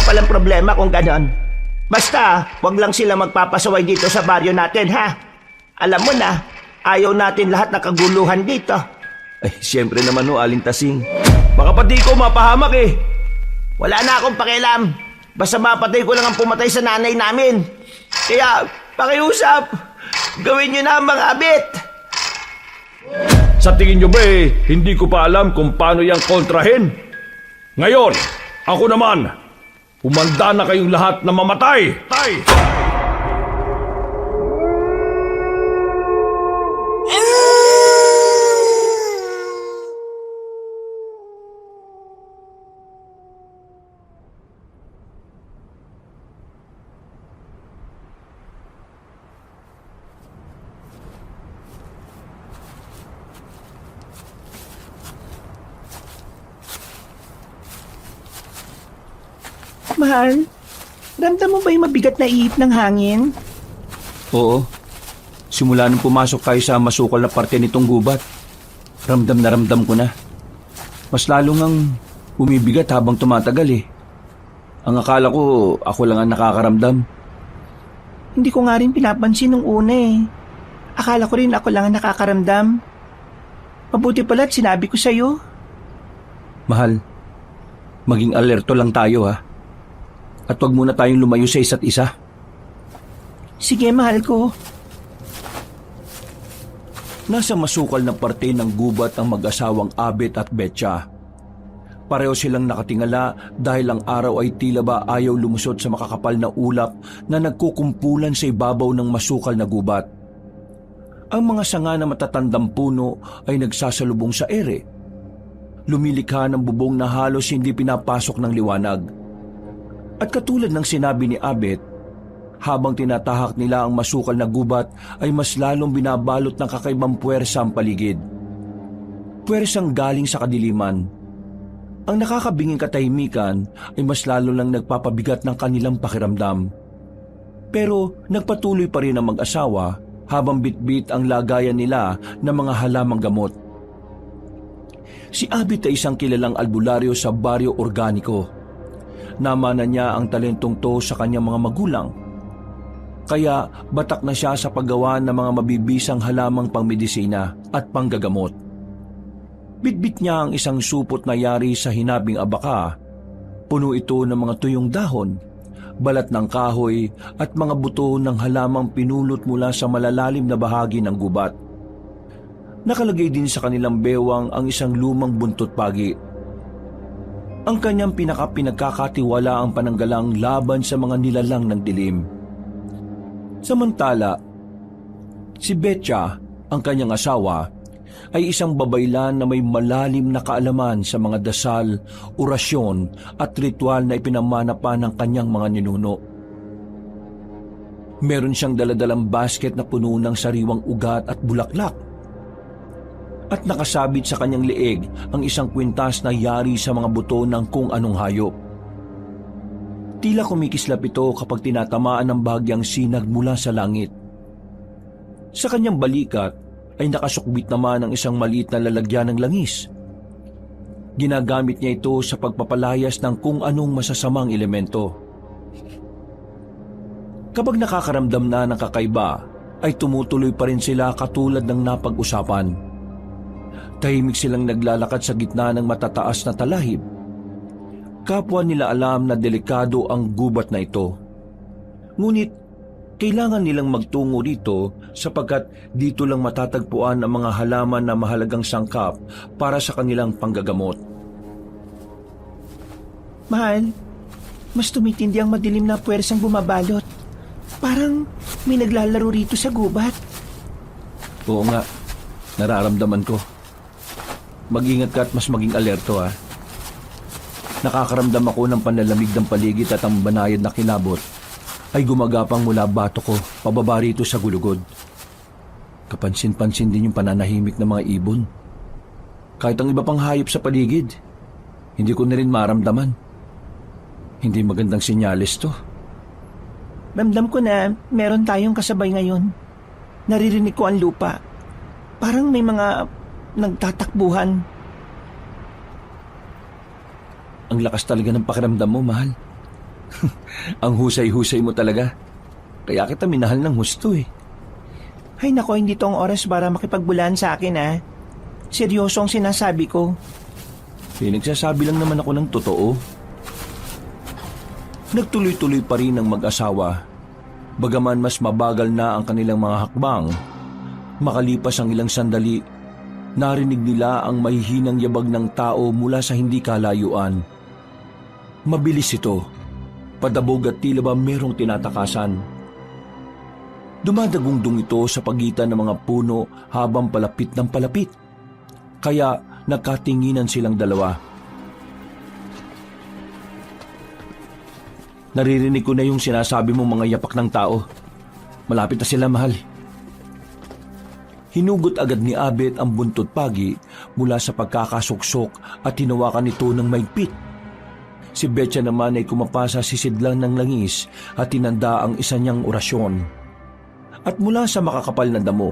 naman palang problema kung ganon. Basta, wag lang sila magpapasaway dito sa baryo natin, ha? Alam mo na, ayaw natin lahat na kaguluhan dito. Ay, siyempre naman ho, Aling Tasing. Baka pati ko mapahamak eh. Wala na akong pakialam. Basta mapatay ko lang ang pumatay sa nanay namin. Kaya, pakiusap, gawin nyo na ang mga abit. Sa tingin nyo ba hindi ko pa alam kung paano yang kontrahin? Ngayon, ako naman, humanda na kayong lahat na mamatay. Mahal, ramdam mo ba yung mabigat na ihip ng hangin? Oo. Simula nung pumasok tayo sa masukal na parte nitong gubat, ramdam na ramdam ko na. Mas lalo ngang bumibigat habang tumatagal eh. Ang akala ko, ako lang ang nakakaramdam. Hindi ko nga rin pinapansin nung una eh. Akala ko rin ako lang ang nakakaramdam. Mabuti pala't sinabi ko sa'yo. Mahal, maging alerto lang tayo ha. At huwag muna tayong lumayo sa isa't isa. Sige, mahal ko. Nasa masukal na parte ng gubat ang mag-asawang Abet at Betcha. Pareho silang nakatingala dahil ang araw ay tila ba ayaw lumusot sa makakapal na ulap na nagkukumpulan sa ibabaw ng masukal na gubat. Ang mga sanga na matatandang puno ay nagsasalubong sa ere. Lumilikha ng bubong na halos hindi pinapasok ng liwanag. At katulad ng sinabi ni Abet, habang tinatahak nila ang masukal na gubat ay mas lalong binabalot ng kakaibang puwersa ang paligid. Puwersang galing sa kadiliman. Ang nakakabinging katahimikan ay mas lalo lang nagpapabigat ng kanilang pakiramdam. Pero nagpatuloy pa rin ang mag-asawa habang bitbit ang lagayan nila ng mga halamang gamot. Si Abet ay isang kilalang albularyo sa baryo organiko. Namana niya ang talentong to sa kanyang mga magulang. Kaya batak na siya sa paggawa ng mga mabibisang halamang pangmedisina at panggagamot. Bitbit niya ang isang supot na yari sa hinabing abaka. Puno ito ng mga tuyong dahon, balat ng kahoy at mga buto ng halamang pinulot mula sa malalalim na bahagi ng gubat. Nakalagay din sa kanilang bewang ang isang lumang buntot pagi. Ang kanyang pinagkakatiwala ang pananggalang laban sa mga nilalang ng dilim. Samantala, si Betcha, ang kanyang asawa, ay isang babaylan na may malalim na kaalaman sa mga dasal, orasyon at ritual na ipinamana pa ng kanyang mga ninuno. Meron siyang daladalang basket na puno ng sariwang ugat at bulaklak. At nakasabit sa kanyang leeg ang isang kwintas na yari sa mga buto ng kung anong hayop. Tila kumikislap ito kapag tinatamaan ng bahagyang sinag mula sa langit. Sa kanyang balikat ay nakasukbit naman ang isang maliit na lalagyan ng langis. Ginagamit niya ito sa pagpapalayas ng kung anong masasamang elemento. Kapag nakakaramdam na ng kakaiba, ay tumutuloy pa rin sila katulad ng napag-usapan. Tahimik silang naglalakad sa gitna ng matataas na talahib. Kapwa nila alam na delikado ang gubat na ito. Ngunit, kailangan nilang magtungo dito sapagkat dito lang matatagpuan ang mga halaman na mahalagang sangkap para sa kanilang panggagamot. Mahal, mas tumitindi ang madilim na puwersang bumabalot. Parang may naglalaro rito sa gubat. Oo nga, nararamdaman ko. Mag-ingat ka at mas maging alerto ha. Nakakaramdam ako ng panlalamig ng paligid at ang banayad na kilabot ay gumagapang mula bato ko pababa rito sa gulugod. Kapansin-pansin din yung pananahimik ng mga ibon. Kahit ang iba pang hayop sa paligid, hindi ko na rin maramdaman. Hindi magandang senyales to. Ramdam ko na meron tayong kasabay ngayon. Naririnig ko ang lupa. Parang may mga nagtatakbuhan. Ang lakas talaga ng pakiramdam mo, mahal. Ang husay-husay mo talaga. Kaya kita minahal ng husto eh. Ay nako, hindi to ang oras para makipagbulaan sa akin ha. Seryoso ang sinasabi ko. Nagsasabi lang naman ako ng totoo. Nagtuloy-tuloy pa rin ang mag-asawa. Bagaman mas mabagal na ang kanilang mga hakbang, makalipas ang ilang sandali, narinig nila ang mahihinang yabag ng tao mula sa hindi kalayuan. Mabilis ito, padabog at tila ba merong tinatakasan. Dumadagundong ito sa pagitan ng mga puno habang palapit ng palapit. Kaya nagkatinginan silang dalawa. Naririnig ko na yung sinasabi mong mga yapak ng tao. Malapit na sila, mahal. Hinugot agad ni Abet ang buntot pagi mula sa pagkakasuksok at hinawakan ito ng maigpit. Si Betcha naman ay kumapasa sisidlan ng langis at tinanda ang isa niyang orasyon. At mula sa makakapal na damo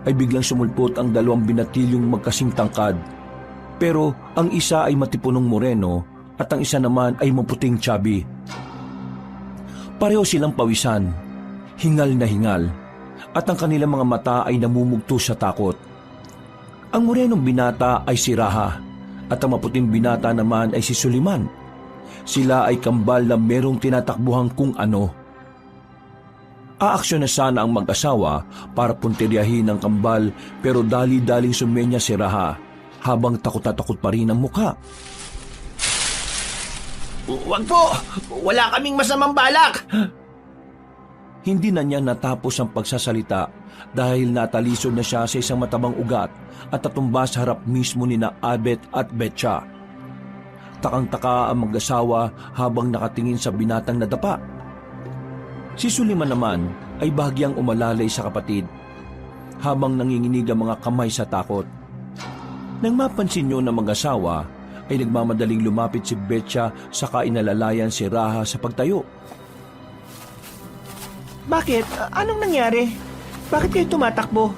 ay biglang sumulpot ang dalawang binatilyong magkasing tangkad. Pero ang isa ay matipunong moreno at ang isa naman ay maputing chubby. Pareho silang pawisan, hingal na hingal, at ang kanilang mga mata ay namumugto sa takot. Ang morenong binata ay si Raha at ang maputing binata naman ay si Suliman. Sila ay kambal na merong tinatakbuhan kung ano. Aaksyon na sana ang mag-asawa para puntiryahin ang kambal pero dali-daling sumenya si Raha habang takot na takot pa rin ang mukha. Wag po! Wala kaming masamang balak! Hindi na niya natapos ang pagsasalita dahil natalisod na siya sa isang matabang ugat at tatumba sa harap mismo ni na Abet at Betcha. Takang-taka ang mag-asawa habang nakatingin sa binatang nadapa. Si Suliman naman ay bahagyang umalalay sa kapatid habang nanginginig ang mga kamay sa takot. Nang mapansin niyo na mag-asawa ay nagmamadaling lumapit si Betcha saka inalalayan si Raha sa pagtayo. Bakit? Anong nangyari? Bakit kayo tumatakbo?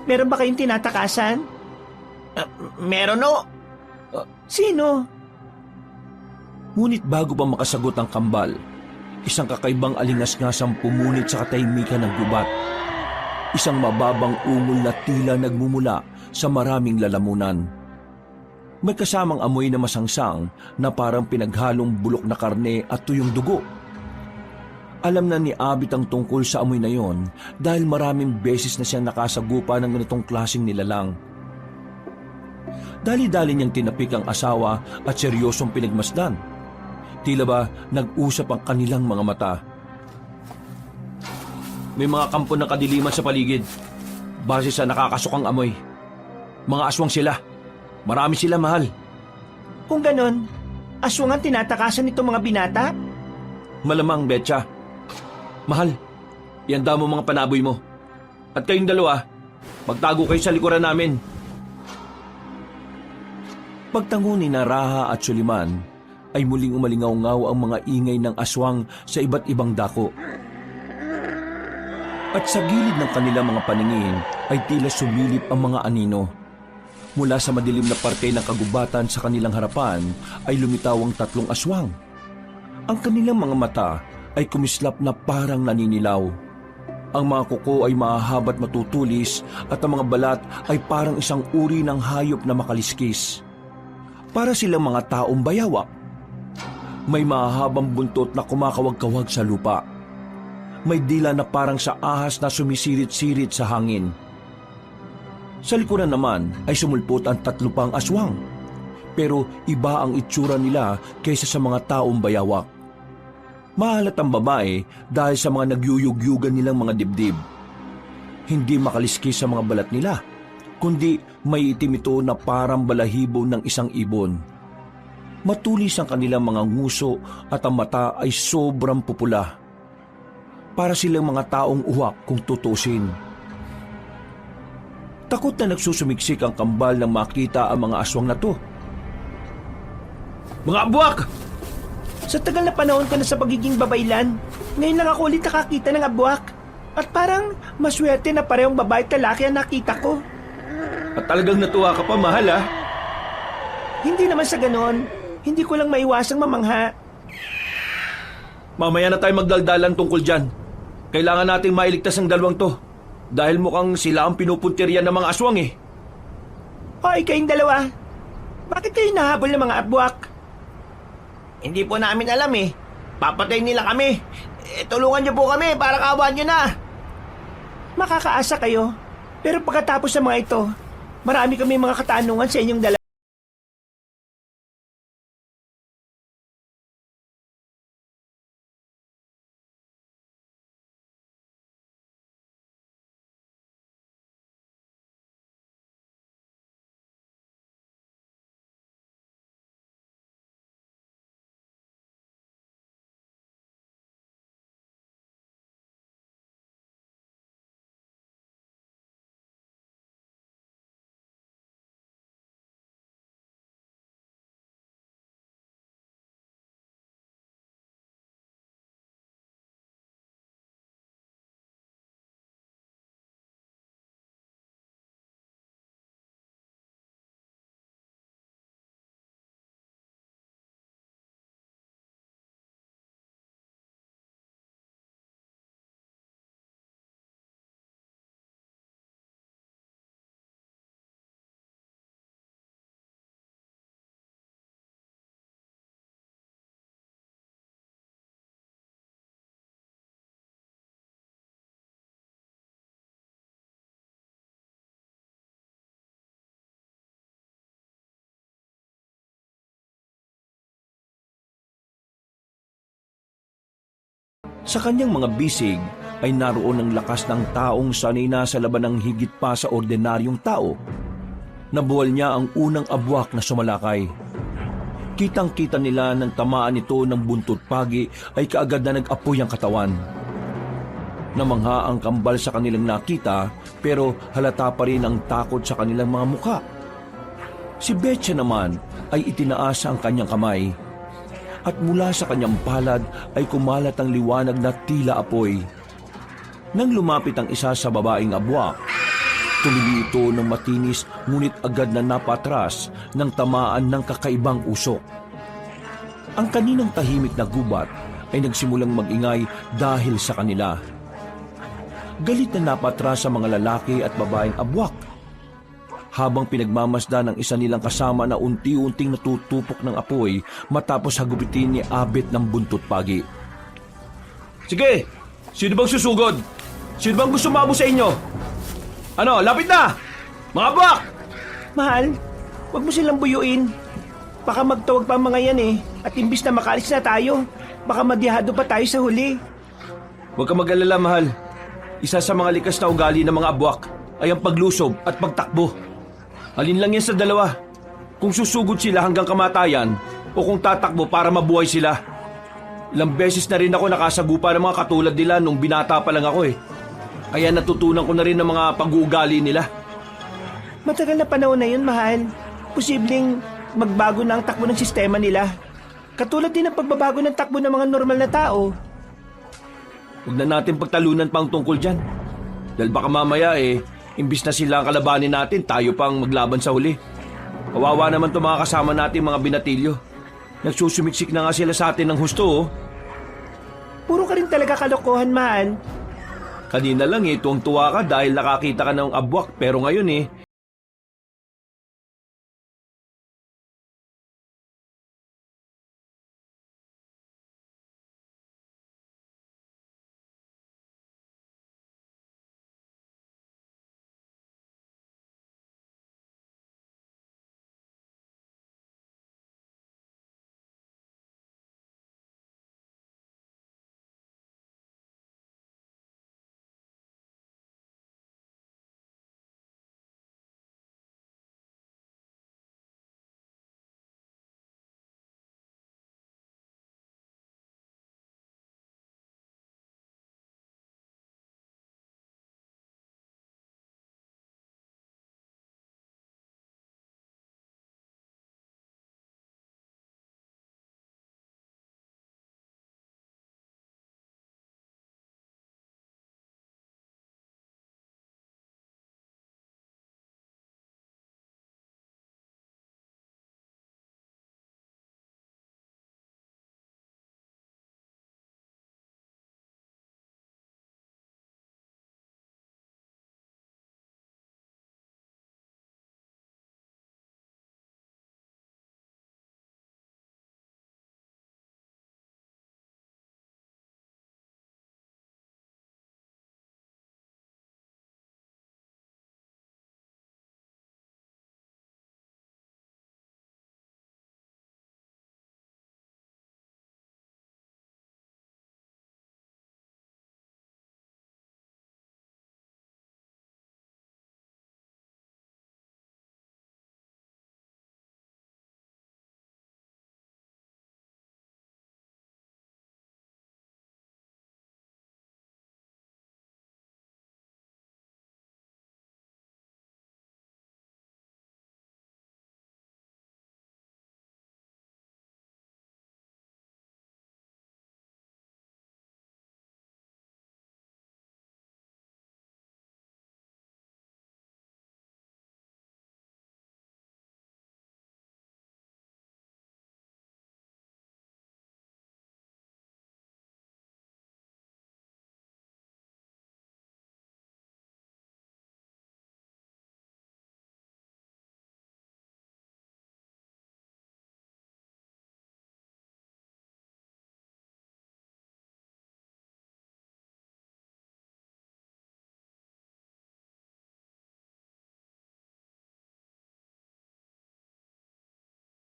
Meron ba kayong tinatakasan? Meron o. Sino? Ngunit bago pa makasagot ang kambal, isang kakaibang alingas-ngasang pumunit sa katahimikan ng gubat. Isang mababang ungol na tila nagmumula sa maraming lalamunan. May kasamang amoy na masangsang na parang pinaghalong bulok na karne at tuyong dugo. Alam na ni Abit ang tungkol sa amoy na yon dahil maraming beses na siyang nakasagupa ng ganitong klaseng nilalang. Dali-dali niyang tinapik ang asawa at seryosong pinagmasdan. Tila ba nag-usap ang kanilang mga mata. May mga kampo ng kadiliman sa paligid. Base sa nakakasukang amoy. Mga aswang sila. Marami sila, mahal. Kung ganon, aswang ang tinatakasan nito mga binata? Malamang, Betcha. Mahal, ihanda mo mga panaboy mo. At kayong dalawa, magtago kayo sa likuran namin. Pagtango ni Raha at Suliman, ay muling umalingaw-ngaw ang mga ingay ng aswang sa iba't ibang dako. At sa gilid ng kanilang mga paningin ay tila sumilip ang mga anino. Mula sa madilim na parte ng kagubatan sa kanilang harapan ay lumitaw ang tatlong aswang. Ang kanilang mga mata ay kumislap na parang naninilaw. Ang mga kuko ay mahahabat matutulis at ang mga balat ay parang isang uri ng hayop na makaliskis. Para silang mga taong bayawak. May mahahabang buntot na kumakawag-kawag sa lupa. May dila na parang sa ahas na sumisirit-sirit sa hangin. Sa likuran naman ay sumulpot ang tatlo pang aswang. Pero iba ang itsura nila kaysa sa mga taong bayawak. Mahalat ang babae dahil sa mga nagyuyug-yugan nilang mga dibdib. Hindi makaliskis sa mga balat nila, kundi may itim ito na parang balahibo ng isang ibon. Matulis ang kanilang mga nguso at ang mata ay sobrang pupula. Para silang mga taong uwak kung tutusin. Takot na nagsusumiksik ang kambal nang makita ang mga aswang na to. Mga abwak! Sa tagal na panahon ko na sa pagiging babaylan, ngayon lang ako ulit nakakita ng abwak. At parang maswerte na parehong babae at lalaki ang nakita ko. At talagang natuwa ka pa, mahal, ha? Hindi naman sa ganon. Hindi ko lang maiwasang mamangha. Mamaya na tayo magdaldalan tungkol dyan. Kailangan nating mailigtas ang dalawang to. Dahil mukhang sila ang pinupuntirya ng mga aswang eh. Hoy, kayong dalawa. Bakit kayo nahabol ng mga abwak? Hindi po namin alam eh. Papatay nila kami. Tulungan niyo po kami para kawan niyo na. Makakaasa kayo. Pero pagkatapos sa mga ito, marami kami mga katanungan sa inyong dalawa. Sa kanyang mga bisig ay naroon ang lakas ng taong sanay na sa laban ng higit pa sa ordinaryong tao. Nabuwal niya ang unang abwak na sumalakay. Kitang-kita nila ng tamaan nito ng buntot pagi ay kaagad na nag-apoy ang katawan. Namangha ang kambal sa kanilang nakita pero halata pa rin ang takot sa kanilang mga mukha. Si Betcha naman ay itinaas ang kanyang kamay. At mula sa kanyang palad ay kumalat ang liwanag na tila apoy. Nang lumapit ang isa sa babaeng abwak, tumili ito ng matinis ngunit agad na napatras ng tamaan ng kakaibang usok. Ang kaninang tahimik na gubat ay nagsimulang mag-ingay dahil sa kanila. Galit na napatras sa mga lalaki at babaeng abwak. Habang pinagmamasdan ng isa nilang kasama na unti-unting natutupok ng apoy matapos hagupitin ni Abet ng buntot pagi. Sige! Sino bang susugod? Sino bang gusto mabos sa inyo? Ano, lapit na! Mga abwak! Mahal, wag mo silang buyuin. Baka magtawag pa ang mga yan eh. At imbis na makalis na tayo, baka madihado pa tayo sa huli. Huwag ka mag-alala, mahal. Isa sa mga likas na ugali ng mga abwak ay ang paglusob at pagtakbo. Alin lang yan sa dalawa. Kung susugod sila hanggang kamatayan o kung tatakbo para mabuhay sila. Ilang beses na rin ako nakasagupa ng mga katulad nila nung binata pa lang ako eh. Kaya natutunan ko na rin ng mga pag-uugali nila. Matagal na panahon na yun, mahal. Posibleng magbago na ang takbo ng sistema nila. Katulad din ng pagbabago ng takbo ng mga normal na tao. Huwag na natin pagtalunan pang tungkol dyan. Dahil baka mamaya imbis na sila ang kalabanin natin, tayo pang maglaban sa huli. Kawawa naman itong mga kasama natin mga binatilyo. Nagsusumiksik na nga sila sa atin ng husto oh. Puro ka rin talaga kalokohan, mahal. Kanina lang tuwang-tuwa ka dahil nakakita ka ng abwak pero ngayon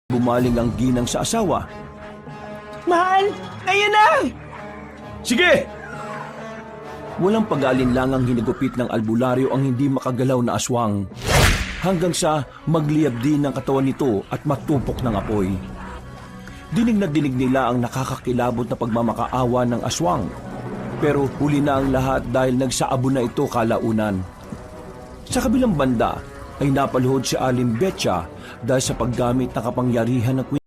bumaling ang ginang sa asawa. Mahal, ngayon na! Sige! Walang pag-aalinlangang hinigupit ng albularyo ang hindi makagalaw na aswang, hanggang sa magliyab din ng katawan nito at matupok ng apoy. Dinig na dinig nila ang nakakakilabot na pagmamakaawa ng aswang, pero huli na ang lahat dahil nagsaabo na ito kalaunan. Sa kabilang banda ay napaluhod si Aling Betcha dahil sa paggamit ng kapangyarihan ng kwento.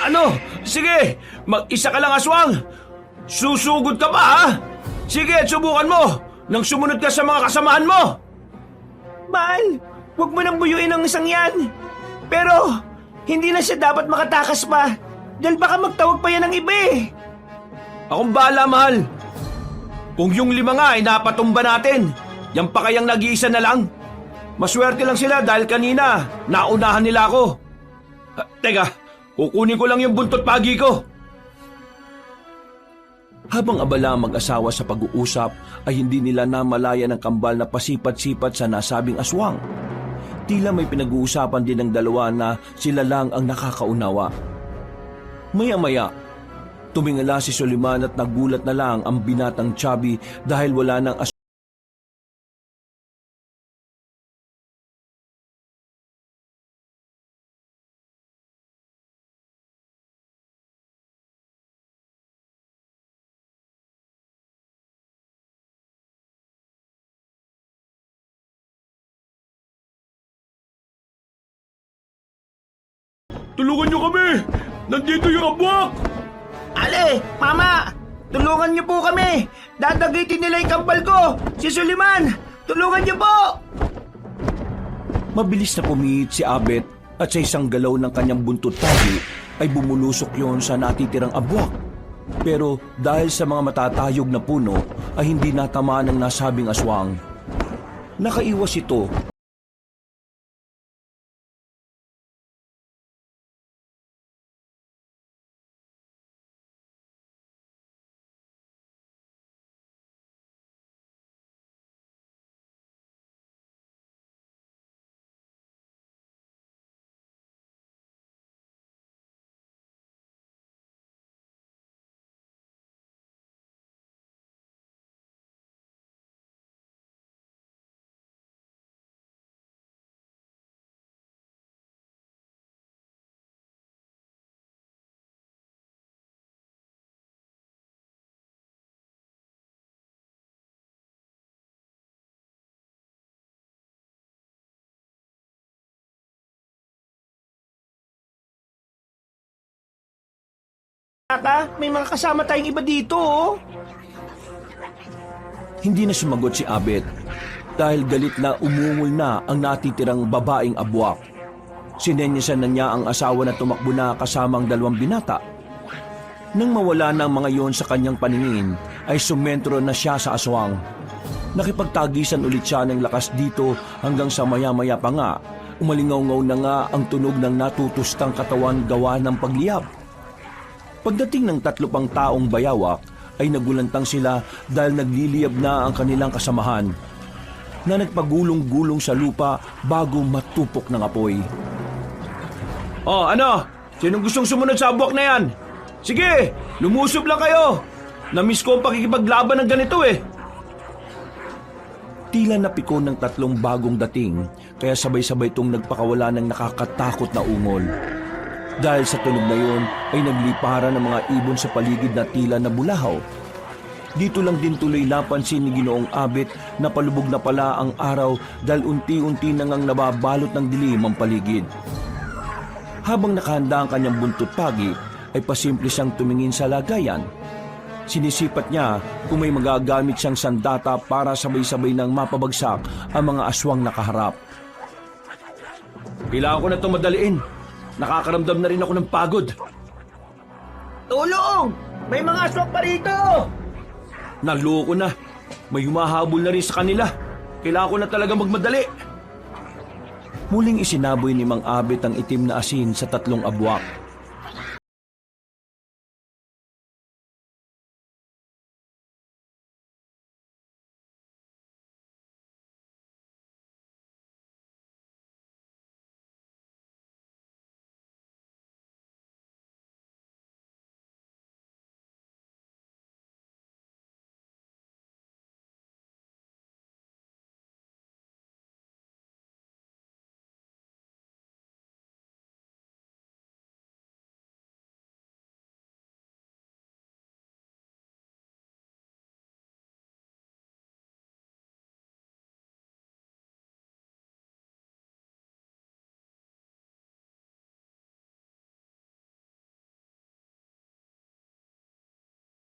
Ano? Sige! Mag-isa ka lang, aswang! Susugod ka pa, ha? Sige, subukan mo! Nang sumunod ka sa mga kasamahan mo! Mahal, huwag mo nang buyuin ang isang yan. Pero, hindi na siya dapat makatakas pa. Dahil baka magtawag pa yan ng iba eh. Akong bahala, mahal. Kung yung 5 nga ay napatumba natin, yan pa kayang nag-iisa na lang. Maswerte lang sila dahil kanina, naunahan nila ako. Teka, kukunin ko lang yung buntot pagi ko. Habang abala ang mag-asawa sa pag-uusap, ay hindi nila namalaya ng kambal na pasipat-sipat sa nasabing aswang. Tila may pinag-uusapan din ng dalawa na sila lang ang nakakaunawa. Maya-maya, tumingala si Soliman at nagulat na lang ang binatang Chubby dahil wala nang aswang. Tulungan niyo kami! Nandito yung abwak! Ale, Mama! Tulungan niyo po kami! Dadagitin nila yung kambal ko! Si Suliman! Tulungan niyo po! Mabilis na pumihit si Abet at sa isang galaw ng kanyang buntot tali ay bumulusok yon sa natitirang abwak. Pero dahil sa mga matatayog na puno ay hindi natamaan ng nasabing aswang. Nakaiwas ito May mga kasama tayong iba dito, oh. Hindi na sumagot si Abet dahil galit na umungol na ang natitirang babaeng abwak. Sinenyasan na niya ang asawa na tumakbo na kasama ang 2 binata. Nang mawala na ang mga yon sa kanyang paningin, ay sumentro na siya sa aswang. Nakipagtagisan ulit siya ng lakas dito hanggang sa maya-maya pa nga, umalingaw-ngaw na nga ang tunog ng natutustang katawan gawa ng pagliyab. Pagdating ng 3 pang taong bayawak, ay nagulantang sila dahil nagliliyab na ang kanilang kasamahan na nagpagulong-gulong sa lupa bago matupok ng apoy. Oh, ano? Sinong gustong sumunod sa abwak na yan? Sige, lumusob lang kayo. Namiss ko ang pakikipaglaban ng ganito eh. Tila napiko ng 3 bagong dating, kaya sabay-sabay itong nagpakawala ng nakakatakot na ungol. Dahil sa tunog na yon ay nagliparan ng mga ibon sa paligid na tila na bulahaw. Dito lang din tuloy napansin ni Ginoong Abet na palubog na pala ang araw dahil unti-unti nang nababalot ng dilim ang paligid. Habang nakahanda ang kanyang buntot pagi, ay pasimple siyang tumingin sa lagayan. Sinisipat niya kung may magagamit siyang sandata para sabay-sabay nang mapabagsak ang mga aswang nakaharap. Kailangan ko na itong madaliin. Nakakaramdam na rin ako ng pagod. Tulong! May mga aswang pa rito! Naloko na. May humahabol na rin sa kanila. Kailangan ko na talaga magmadali. Muling isinaboy ni Mang Abet ang itim na asin sa 3 abwak.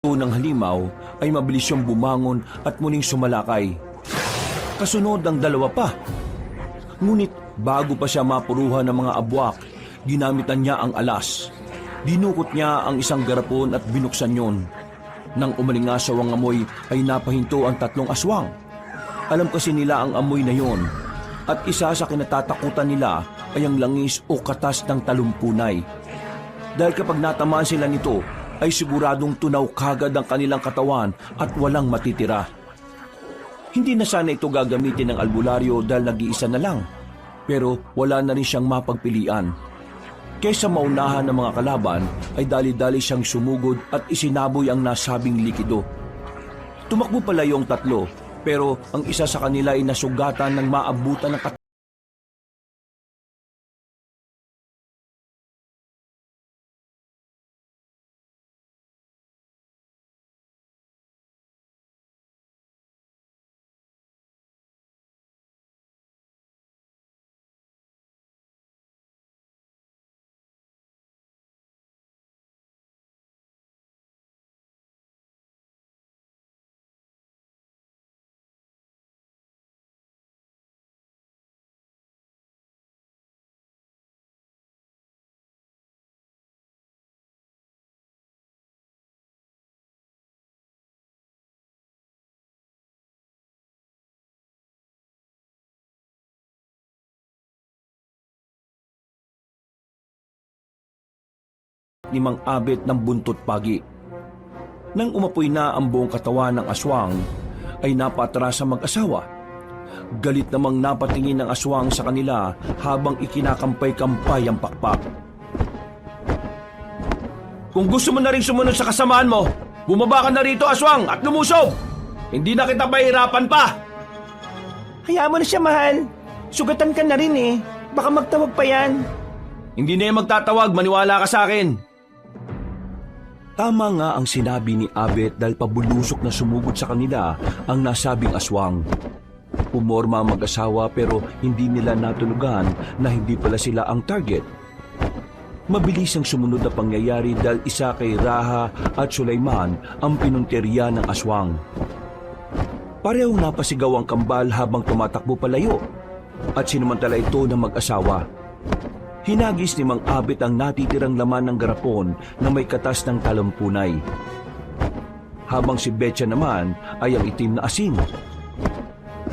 Ng halimaw ay mabilis siyang bumangon at muling sumalakay. Kasunod ang 2 pa. Ngunit bago pa siya mapuruhan ng mga abwak, ginamitan niya ang alas. Dinukot niya ang isang garapon at binuksan yon. Nang umalingasaw ang amoy ay napahinto ang 3 aswang. Alam kasi nila ang amoy na yon at isa sa kinatatakutan nila ay ang langis o katas ng talumpunay. Dahil kapag natamaan sila nito, ay siguradong tunaw kagad ang kanilang katawan at walang matitira. Hindi na sana ito gagamitin ng albularyo dahil nag-iisa na lang, pero wala na rin siyang mapagpilian. Kaysa maunahan ng mga kalaban, ay dali-dali siyang sumugod at isinaboy ang nasabing likido. Tumakbo pala yung 3, pero ang isa sa kanila ay nasugatan ng maabutan ng ni Mang Abet ng buntot pagi. Nang umapoy na ang buong katawan ng aswang, ay napatras ang mag-asawa. Galit namang napatingin ng aswang sa kanila habang ikinakampay-kampay ang pakpak. Kung gusto mo na rin sumunod sa kasamaan mo, bumaba ka na rito, aswang, at lumusob! Hindi na kita pahirapan pa! Hayaan mo na siya, mahal. Sugatan ka na rin eh. Baka magtawag pa yan. Hindi na yung magtatawag, maniwala ka sa akin. Tama nga ang sinabi ni Abet dahil pabulusok na sumugod sa kanila ang nasabing aswang. Pumorma ang mag-asawa pero hindi nila natulugan na hindi pala sila ang target. Mabilis ang sumunod na pangyayari dahil isa kay Raha at Sulaiman ang pinunteriya ng aswang. Parehong napasigaw ang kambal habang tumatakbo palayo at sinumantala ito ng mag-asawa. Hinagis ni Mang Abit ang natitirang laman ng garapon na may katas ng talampunay. Habang si Betcha naman ay ang itim na asin.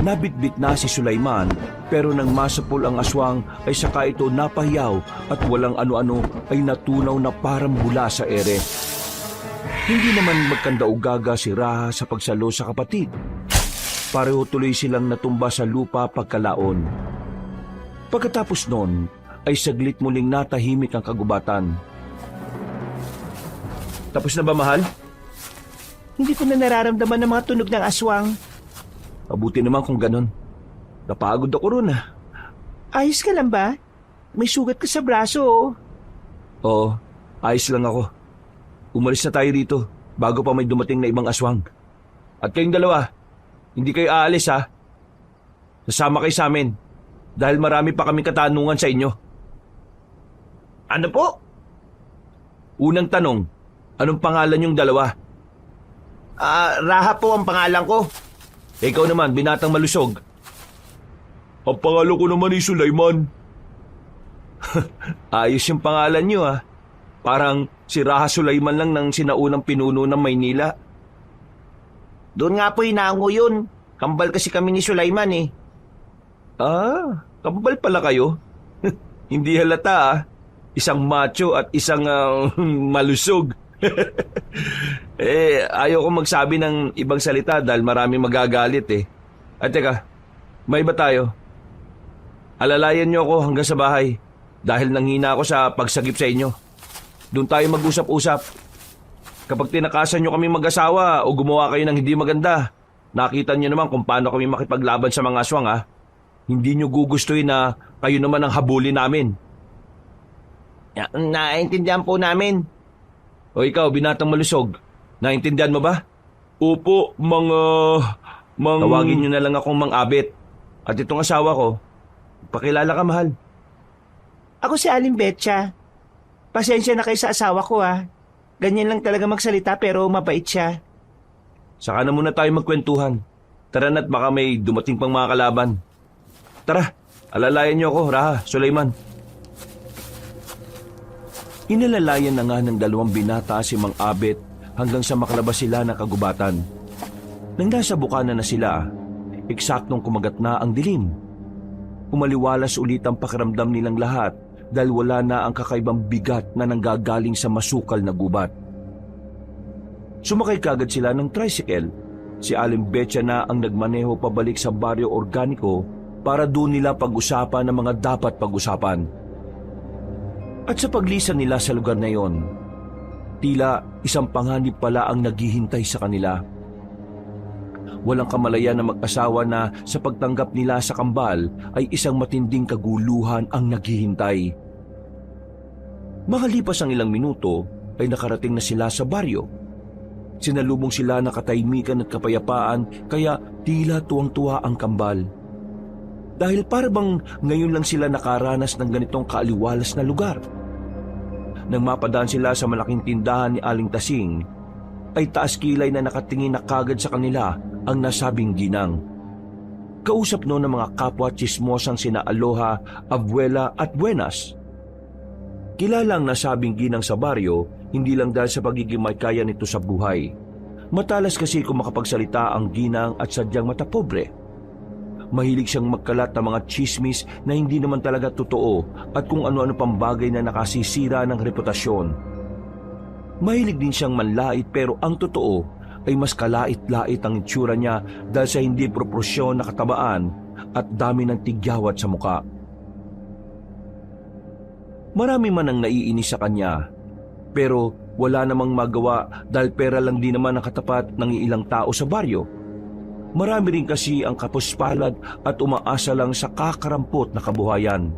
Nabitbit na si Sulaiman pero nang masapol ang aswang ay saka ito napahiyaw at walang ano-ano ay natunaw na parang bula sa ere. Hindi naman magkandaugaga si Raha sa pagsalo sa kapatid. Pareho tuloy silang natumba sa lupa pagkalaon. Pagkatapos nun ay saglit muling natahimik ang kagubatan. Tapos na ba, mahal? Hindi ko na nararamdaman ang mga tunog ng aswang. Mabuti naman kung ganon. Napagod ako ron ah. Ayos ka lang ba? May sugat ka sa braso oh. Oo, ayos lang ako. Umalis na tayo rito bago pa may dumating na ibang aswang. At kayong dalawa, hindi kayo aalis ha. Sasama kayo sa amin dahil marami pa kaming katanungan sa inyo. Ano po? Unang tanong, anong pangalan yung dalawa? Raha po ang pangalan ko. Ikaw naman, binatang malusog. Ang pangalan ko naman ay Sulaiman. Ayos yung pangalan nyo ah. Parang si Raha Sulaiman lang ng sinaunang pinuno ng Maynila. Doon nga po inaango yun. Kambal kasi kami ni Sulaiman eh. Kambal pala kayo? Hindi halata ah. Isang macho at isang malusog. Ayaw ko magsabi ng ibang salita dahil maraming magagalit eh. At teka, may iba tayo. Alalayan niyo ako hanggang sa bahay dahil nanghina ako sa pagsagip sa inyo. Doon tayo mag-usap-usap. Kapag tinakasan niyo kami mag-asawa o gumawa kayo ng hindi maganda, nakita niyo naman kung paano kami makipaglaban sa mga aswang ha. Hindi niyo gugustuhin na kayo naman ang habulin namin. Naintindihan po namin. O ikaw, binatang malusog, naintindihan mo ba? Opo, Tawagin niyo na lang akong Mang Abit. At itong asawa ko, pakilala ka, mahal. Ako si Aling Betcha. Pasensya na kayo sa asawa ko ah. Ganyan lang talaga magsalita pero mabait siya. Saka na muna tayo magkwentuhan. Tara na't baka may dumating pang mga kalaban. Tara, alalayan niyo ako, Raha, Sulaiman. Inalalayan na nga ng dalawang binata si Mang Abit hanggang sa makalabas sila ng kagubatan. Nang nasa bukana na sila, eksaktong kumagat na ang dilim. Umaliwalas ulit ang pakiramdam nilang lahat dahil wala na ang kakaibang bigat na nanggagaling sa masukal na gubat. Sumakay kagad sila ng tricycle. Si Aling Betcha na ang nagmaneho pabalik sa baryo organiko para doon nila pag-usapan ang mga dapat pag-usapan. At sa paglisan nila sa lugar na yon, tila isang panganib pala ang naghihintay sa kanila. Walang kamalayan na mag-asawa na sa pagtanggap nila sa kambal ay isang matinding kaguluhan ang naghihintay. Makalipas ang ilang minuto ay nakarating na sila sa baryo. Sinalubong sila ng katahimikan at kapayapaan kaya tila tuwang-tuwa ang kambal. Dahil parang ngayon lang sila nakaranas ng ganitong kaaliwalas na lugar. Nang mapadaan sila sa malaking tindahan ni Aling Tasing, ay taas kilay na nakatingin na kagad sa kanila ang nasabing ginang. Kausap noon ng mga kapwa tsismosang sina Aloha, Abuela at Buenas. Kilala ang nasabing ginang sa baryo hindi lang dahil sa pagiging may kaya nito sa buhay. Matalas kasi kung makapagsalita ang ginang at sadyang matapobre. Mahilig siyang magkalat ng mga chismis na hindi naman talaga totoo at kung ano-ano pang bagay na nakasisira ng reputasyon. Mahilig din siyang manlait pero ang totoo ay mas kalait-lait ang itsura niya dahil sa hindi proporsyon na katabaan at dami ng tigyawat sa muka. Marami man ang naiinis sa kanya pero wala namang magawa dahil pera lang din naman ang katapat ng ilang tao sa baryo. Marami rin kasi ang kapuspalad at umaasa lang sa kakarampot na kabuhayan.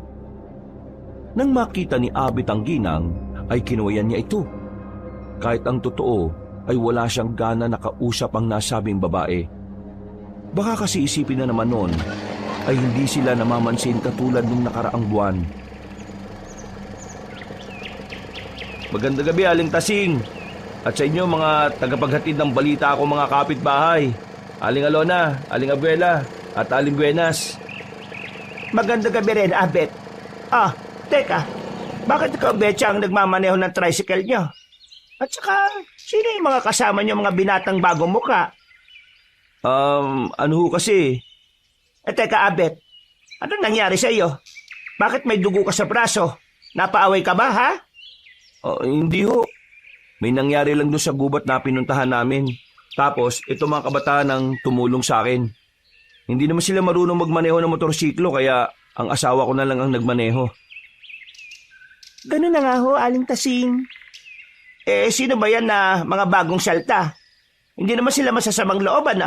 Nang makita ni Abit ang ginang, ay kinuwayan niya ito. Kahit ang totoo ay wala siyang gana na kausap ang nasabing babae. Baka kasi isipin na naman noon ay hindi sila namamansin katulad nung nakaraang buwan. Magandang gabi, Aling Tasing. At sa inyo mga tagapaghatid ng balita ako mga kapitbahay. Aling Alona, Aling Abuela, at Aling Buenas. Magandang gabi rin, Abet. Teka. Bakit ikaw, Betcha, ang nagmamaneho ng tricycle nyo? At saka, sino yung mga kasama nyo, mga binatang bagong muka? Ano ho kasi? Teka, Abet. Ano nangyari sa iyo? Bakit may dugo ka sa braso? Napaaway ka ba, ha? Hindi ho. May nangyari lang doon sa gubat na pinuntahan namin. Tapos, ito mga kabataan ang tumulong sa akin. Hindi naman sila marunong magmaneho ng motorsiklo kaya ang asawa ko na lang ang nagmaneho. Ganun na nga ho, Aling Tasing. Sino ba yan na mga bagong salta? Hindi naman sila masasamang looban,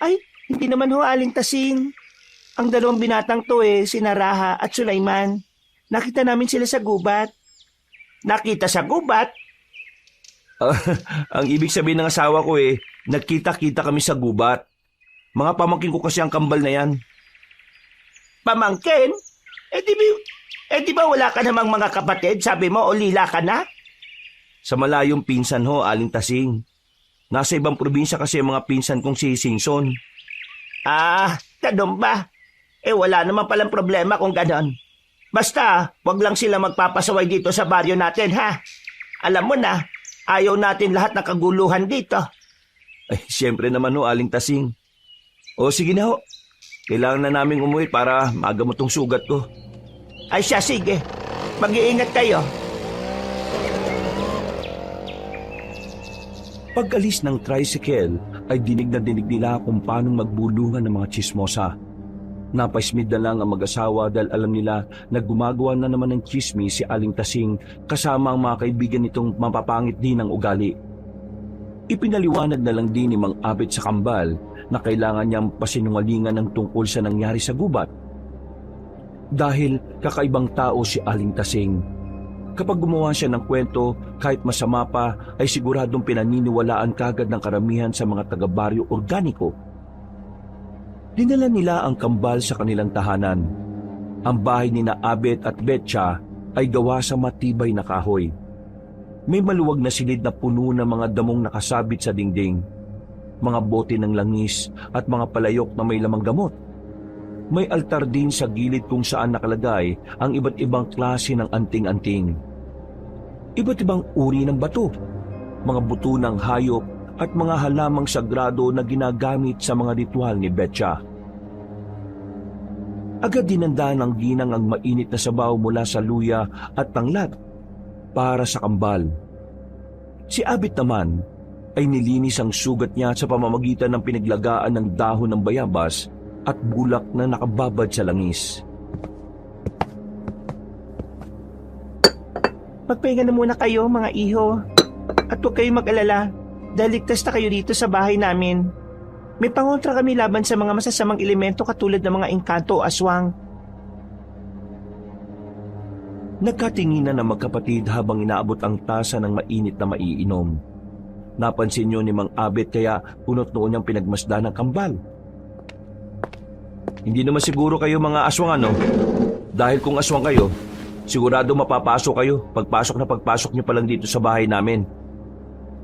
Ay, hindi naman ho, Aling Tasing. Ang dalawang binatang to sina Raha at Sulaiman. Nakita namin sila sa gubat. Nakita sa gubat? Ang ibig sabihin ng asawa ko nagkita-kita kami sa gubat. Mga pamangkin ko kasi ang kambal na yan. Pamangkin? Di ba wala ka namang mga kapatid? Sabi mo, o lila ka na? Sa malayong pinsan ho, Aling Tasing. Nasa ibang probinsya kasi ang mga pinsan kong si Singson. Ganun ba? Wala naman palang problema kung ganon. Basta, wag lang sila magpapasaway dito sa baryo natin, ha? Alam mo na, ayaw natin lahat ng kaguluhan dito. Ay, siyempre naman ho, Aling Tasing. O sige na ho. Kailangan na naming umuwi para magamot tong sugat ko. Ay siya, sige. Mag-iingat kayo. Pag-alis ng tricycle ay dinig na dinig nila kung paano magbulungan ng mga tsismosa. Napaismid na lang ang mag-asawa dahil alam nila na gumagawa na naman ng tsismis si Aling Tasing kasama ang mga kaibigan nitong mapapangit din ng ugali. Ipinaliwanag na lang din ni Mang Abet sa kambal na kailangan niyang pasinungalingan ng tungkol sa nangyari sa gubat. Dahil kakaibang tao si Aling Tasing. Kapag gumawa siya ng kwento, kahit masama pa, ay siguradong pinaniniwalaan kagad ng karamihan sa mga taga-baryo organiko. Dinala nila ang kambal sa kanilang tahanan. Ang bahay ni na Abet at Betcha ay gawa sa matibay na kahoy. May maluwag na silid na puno ng mga damong nakasabit sa dingding, mga bote ng langis at mga palayok na may lamang gamot. May altar din sa gilid kung saan nakalagay ang iba't ibang klase ng anting-anting. Iba't ibang uri ng bato, mga buto ng hayop at mga halamang sagrado na ginagamit sa mga ritual ni Betcha. Agad dinanda ng ginang ang mainit na sabaw mula sa luya at tanglad para sa kambal. Si Abet naman ay nilinis ang sugat niya sa pamamagitan ng pinaglagaan ng dahon ng bayabas at bulak na nakababad sa langis. Magpahinga na muna kayo, mga iho. At huwag kayong mag-alala dahil ligtas na kayo dito sa bahay namin. May pangontra kami laban sa mga masasamang elemento katulad ng mga engkanto o aswang. Nagkatinginan na magkapatid habang inaabot ang tasa ng mainit na maiinom. Napansin niyo ni Mang Abet kaya punot noon niyang pinagmasdan ng kambal. Hindi naman siguro kayo mga aswang Dahil kung aswang kayo, sigurado mapapasok kayo pagpasok niyo pa lang dito sa bahay namin.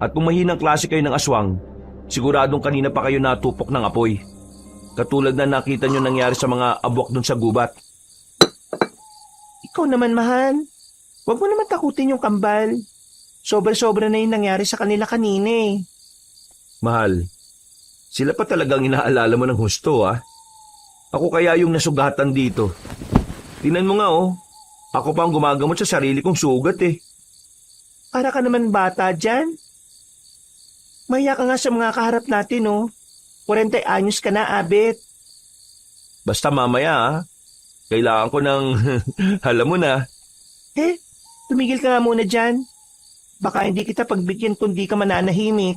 At kung mahinang klase kayo ng aswang, siguradong kanina pa kayo natupok ng apoy. Katulad na nakita niyo nangyari sa mga abwak dun sa gubat. Ikaw naman, mahal. Huwag mo naman takutin yung kambal. Sobra-sobra na yung nangyari sa kanila kanina Mahal, sila pa talagang inaalala mo ng husto Ako kaya yung nasugatan dito. Tingnan mo nga Ako pa ang gumagamot sa sarili kong sugat Para ka naman bata dyan. Mahiya ka nga sa mga kaharap natin 40 anyos ka na, Abet. Basta mamaya Kailangan ko ng alam mo na. Tumigil ka nga muna dyan. Baka hindi kita pagbigyan kung di ka mananahimik.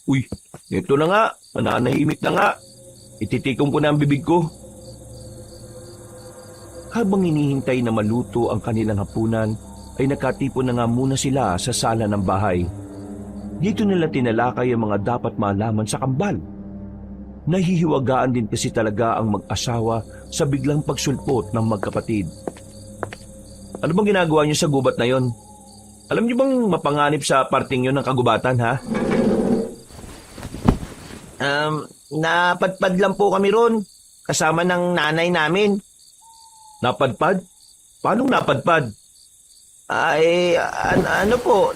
Uy, ito na nga. Mananahimik na nga. Ititikom ko na ang bibig ko. Habang hinihintay na maluto ang kanilang hapunan, ay nakatipon na nga muna sila sa sala ng bahay. Dito nila tinalakay ang mga dapat malaman sa kambal. Nahihiwagaan din kasi talaga ang mag-asawa sa biglang pagsulpot ng magkapatid. Ano bang ginagawa niyo sa gubat na yon? Alam niyo bang mapanganib sa parting yun ng kagubatan, ha? Napadpad lang po kami ron. Kasama ng nanay namin. Napadpad? Paano napadpad? Ano po,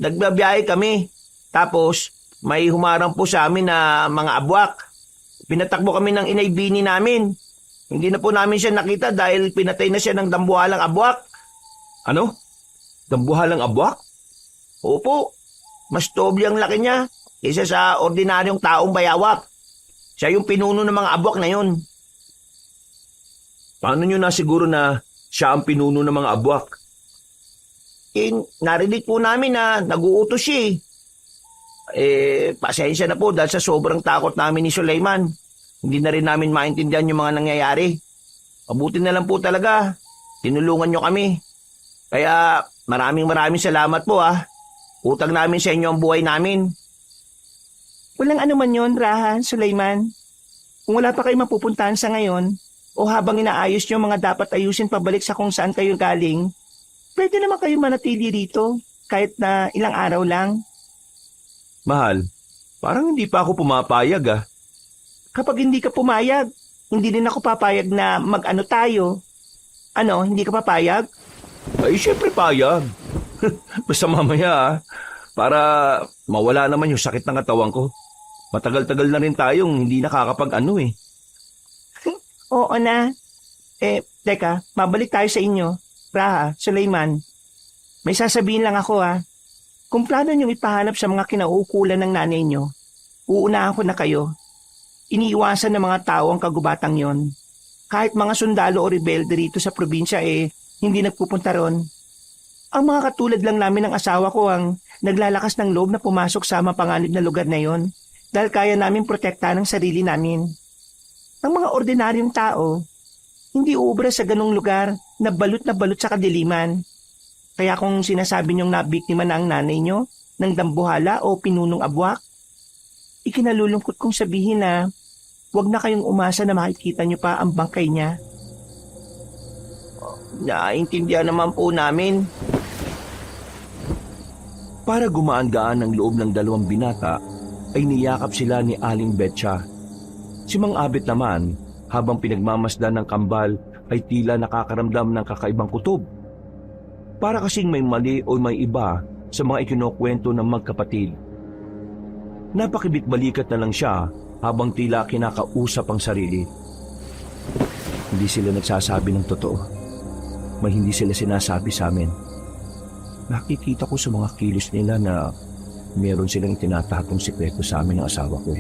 nagbabiyahe kami. Tapos, may humarang po sa amin na mga abwak. Pinatakbo kami ng inay Bini namin. Hindi na po namin siya nakita dahil pinatay na siya ng dambuhalang abwak. Ano? Dambuhalang abwak? Opo, mas doble ang laki niya kaysa sa ordinaryong taong bayawak. Siya yung pinuno ng mga abwak na yun. Paano nyo nasiguro na siya ang pinuno ng mga abwak? Narinig po namin na nag-uutos siya pasensya na po dahil sa sobrang takot namin ni Sulaiman. Hindi na rin namin maintindihan yung mga nangyayari. Mabuti na lang po talaga. Tinulungan nyo kami. Kaya maraming salamat po Utang namin sa inyo ang buhay namin. Walang anuman yon, Rahan, Sulaiman. Kung wala pa kayo mapupuntahan sa ngayon, o habang inaayos nyo mga dapat ayusin pabalik sa kung saan kayo galing, pwede naman kayo manatili rito kahit na ilang araw lang. Mahal, parang hindi pa ako pumapayag Kapag hindi ka pumayag, hindi din ako papayag na mag-ano tayo. Ano, hindi ka papayag? Ay, syempre payag. Basta mamaya para mawala naman yung sakit ng katawan ko. Matagal-tagal na rin tayong hindi nakakapag-ano eh. Oo na. Teka, mabalik tayo sa inyo. Raha, Sulaiman. May sasabihin lang ako Kung plano niyong ipahanap sa mga kinauukulan ng nanay niyo, uunahan ko na kayo. Iniiwasan ng mga tao ang kagubatang yon. Kahit mga sundalo o rebelde rito sa probinsya hindi nagpupunta ron. Ang mga katulad lang namin ng asawa ko ang naglalakas ng loob na pumasok sa mapanganib na lugar na yon dahil kaya namin protektahan ang sarili namin. Ang mga ordinaryong tao, hindi uubra sa ganong lugar na balot sa kadiliman. Kaya kung sinasabi niyong nabiktima na ang nanay niyo ng dambuhala o pinunong abwak, ikinalulungkot kong sabihin na huwag na kayong umasa na makikita niyo pa ang bangkay niya. Naintindihan naman po namin. Para gumaan-gaan ang loob ng dalawang binata, ay niyakap sila ni Aling Betcha. Si Mang Abet naman, habang pinagmamasdan ng kambal, ay tila nakakaramdam ng kakaibang kutob. Para kasing may mali o may iba sa mga ikinukwento ng magkapatid. Napakibit-balikat na lang siya habang tila kinakausap ang sarili. Hindi sila nagsasabi ng totoo. May hindi sila sinasabi sa amin. Nakikita ko sa mga kilos nila na meron silang tinatatong sikreto sa amin ng asawa ko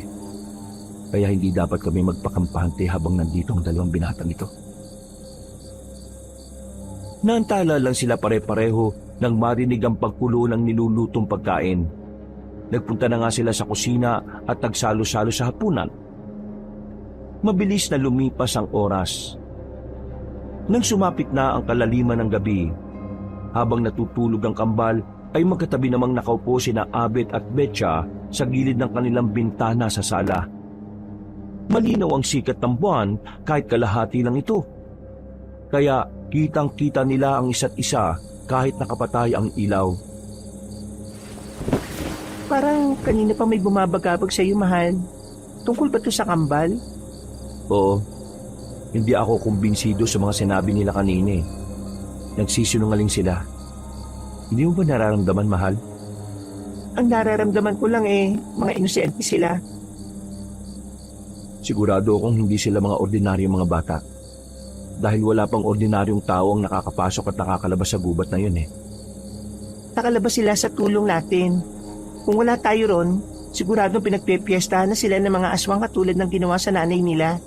Kaya hindi dapat kami magpakampante habang nandito ang dalawang binatang ito. Naantala lang sila pare-pareho nang marinig ang pagkulo ng nilulutong pagkain. Nagpunta na nga sila sa kusina at nagsalo-salo sa hapunan. Mabilis na lumipas ang oras. Nang sumapit na ang kalaliman ng gabi, habang natutulog ang kambal, ay magkatabi namang nakaupo sina Abet at Betcha sa gilid ng kanilang bintana sa sala. Malinaw ang sikat ng buwan kahit kalahati lang ito. Kaya kitang-kita nila ang isa't isa kahit nakapatay ang ilaw. Parang kanina pa may bumabagabag sa iyo, mahal. Tungkol ba ito sa kambal? Oo, hindi ako kumbinsido sa mga sinabi nila kanina Nagsisinungaling sila. Hindi mo ba nararamdaman, mahal? Ang nararamdaman ko lang mga inosente sila. Sigurado akong hindi sila mga ordinaryong mga bata. Dahil wala pang ordinaryong tao ang nakakapasok at nakakalabas sa gubat na yun Nakalabas sila sa tulong natin. Kung wala tayo ron, siguradong pinagpepiestahan na sila ng mga aswang katulad ng ginawa sa nanay nila.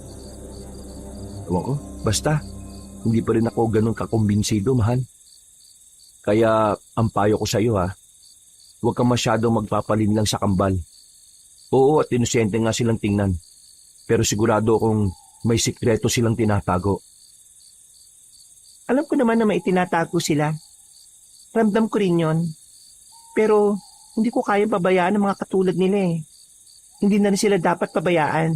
Ewan ko, basta. Hindi pa rin ako ganun kakumbinsido, mahal. Kaya ang payo ko sa iyo huwag kang masyadong magpapalinlang sa kambal. Oo, at inosente nga silang tingnan. Pero sigurado akong may sikreto silang tinatago. Alam ko naman na may tinatago sila. Ramdam ko rin yon. Pero hindi ko kayang pabayaan ang mga katulad nila Hindi na rin sila dapat pabayaan.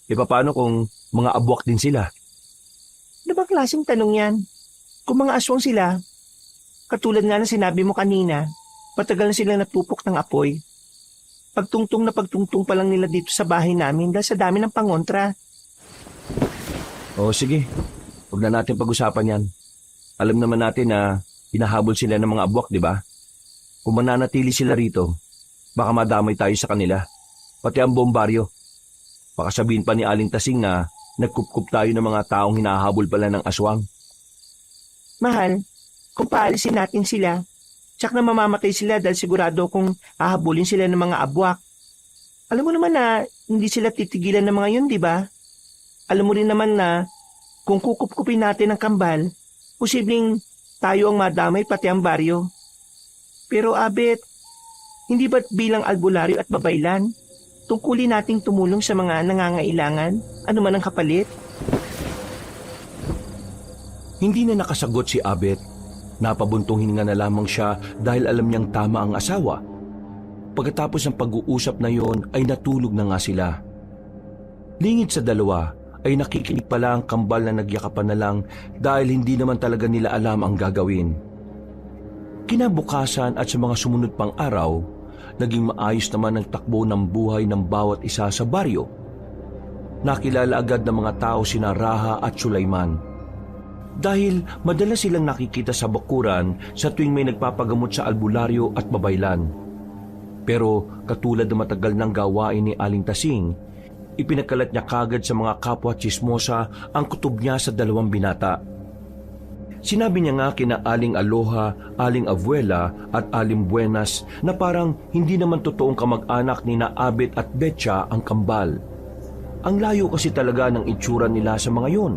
E paano kung mga abwak din sila? Ano bang klaseng tanong yan? Kung mga aswang sila, Katulad nga ng sinabi mo kanina, matagal na silang natupok ng apoy. Pagtungtong na pagtungtong pa lang nila dito sa bahay namin dahil sa dami ng pangontra. O sige, huwag na natin pag-usapan yan. Alam naman natin na hinahabol sila ng mga abwak, di ba? Kung mananatili sila rito, baka madamay tayo sa kanila. Pati ang buong baryo. Baka sabihin pa ni Aling Tasing na nagkupkup tayo ng mga taong hinahabol pala ng aswang. Mahal, kung paalisin natin sila, tsak na mamamatay sila dahil sigurado kung hahabulin sila ng mga abwak. Alam mo naman na hindi sila titigilan ng mga yun, di ba? Alam mo rin naman na kung kukupkupin natin ang kambal, posibleng tayo ang madamay pati ang baryo. Pero Abet, hindi ba't bilang albularyo at babaylan, tungkulin nating tumulong sa mga nangangailangan, ano man ang kapalit? Hindi na nakasagot si Abet. Napabuntong hininga na lamang siya dahil alam niyang tama ang asawa. Pagkatapos ng pag-uusap na yon ay natulog na nga sila. Lingid sa dalawa ay nakikinig pala ang kambal na nagyakapan na lang dahil hindi naman talaga nila alam ang gagawin. Kinabukasan at sa mga sumunod pang araw, naging maayos naman ang takbo ng buhay ng bawat isa sa baryo. Nakilala agad ng mga tao sina Raha at Sulaiman. Dahil madalas silang nakikita sa bakuran sa tuwing may nagpapagamot sa albularyo at babaylan. Pero katulad ng matagal ng gawain ni Aling Tasing, ipinagkalat niya kagad sa mga kapwa tsismosa ang kutob niya sa dalawang binata. Sinabi niya nga kina Aling Aloha, Aling Abuela at Aling Buenas na parang hindi naman totoong kamag-anak ni na Abet at Betcha ang kambal. Ang layo kasi talaga ng itsura nila sa mga yon.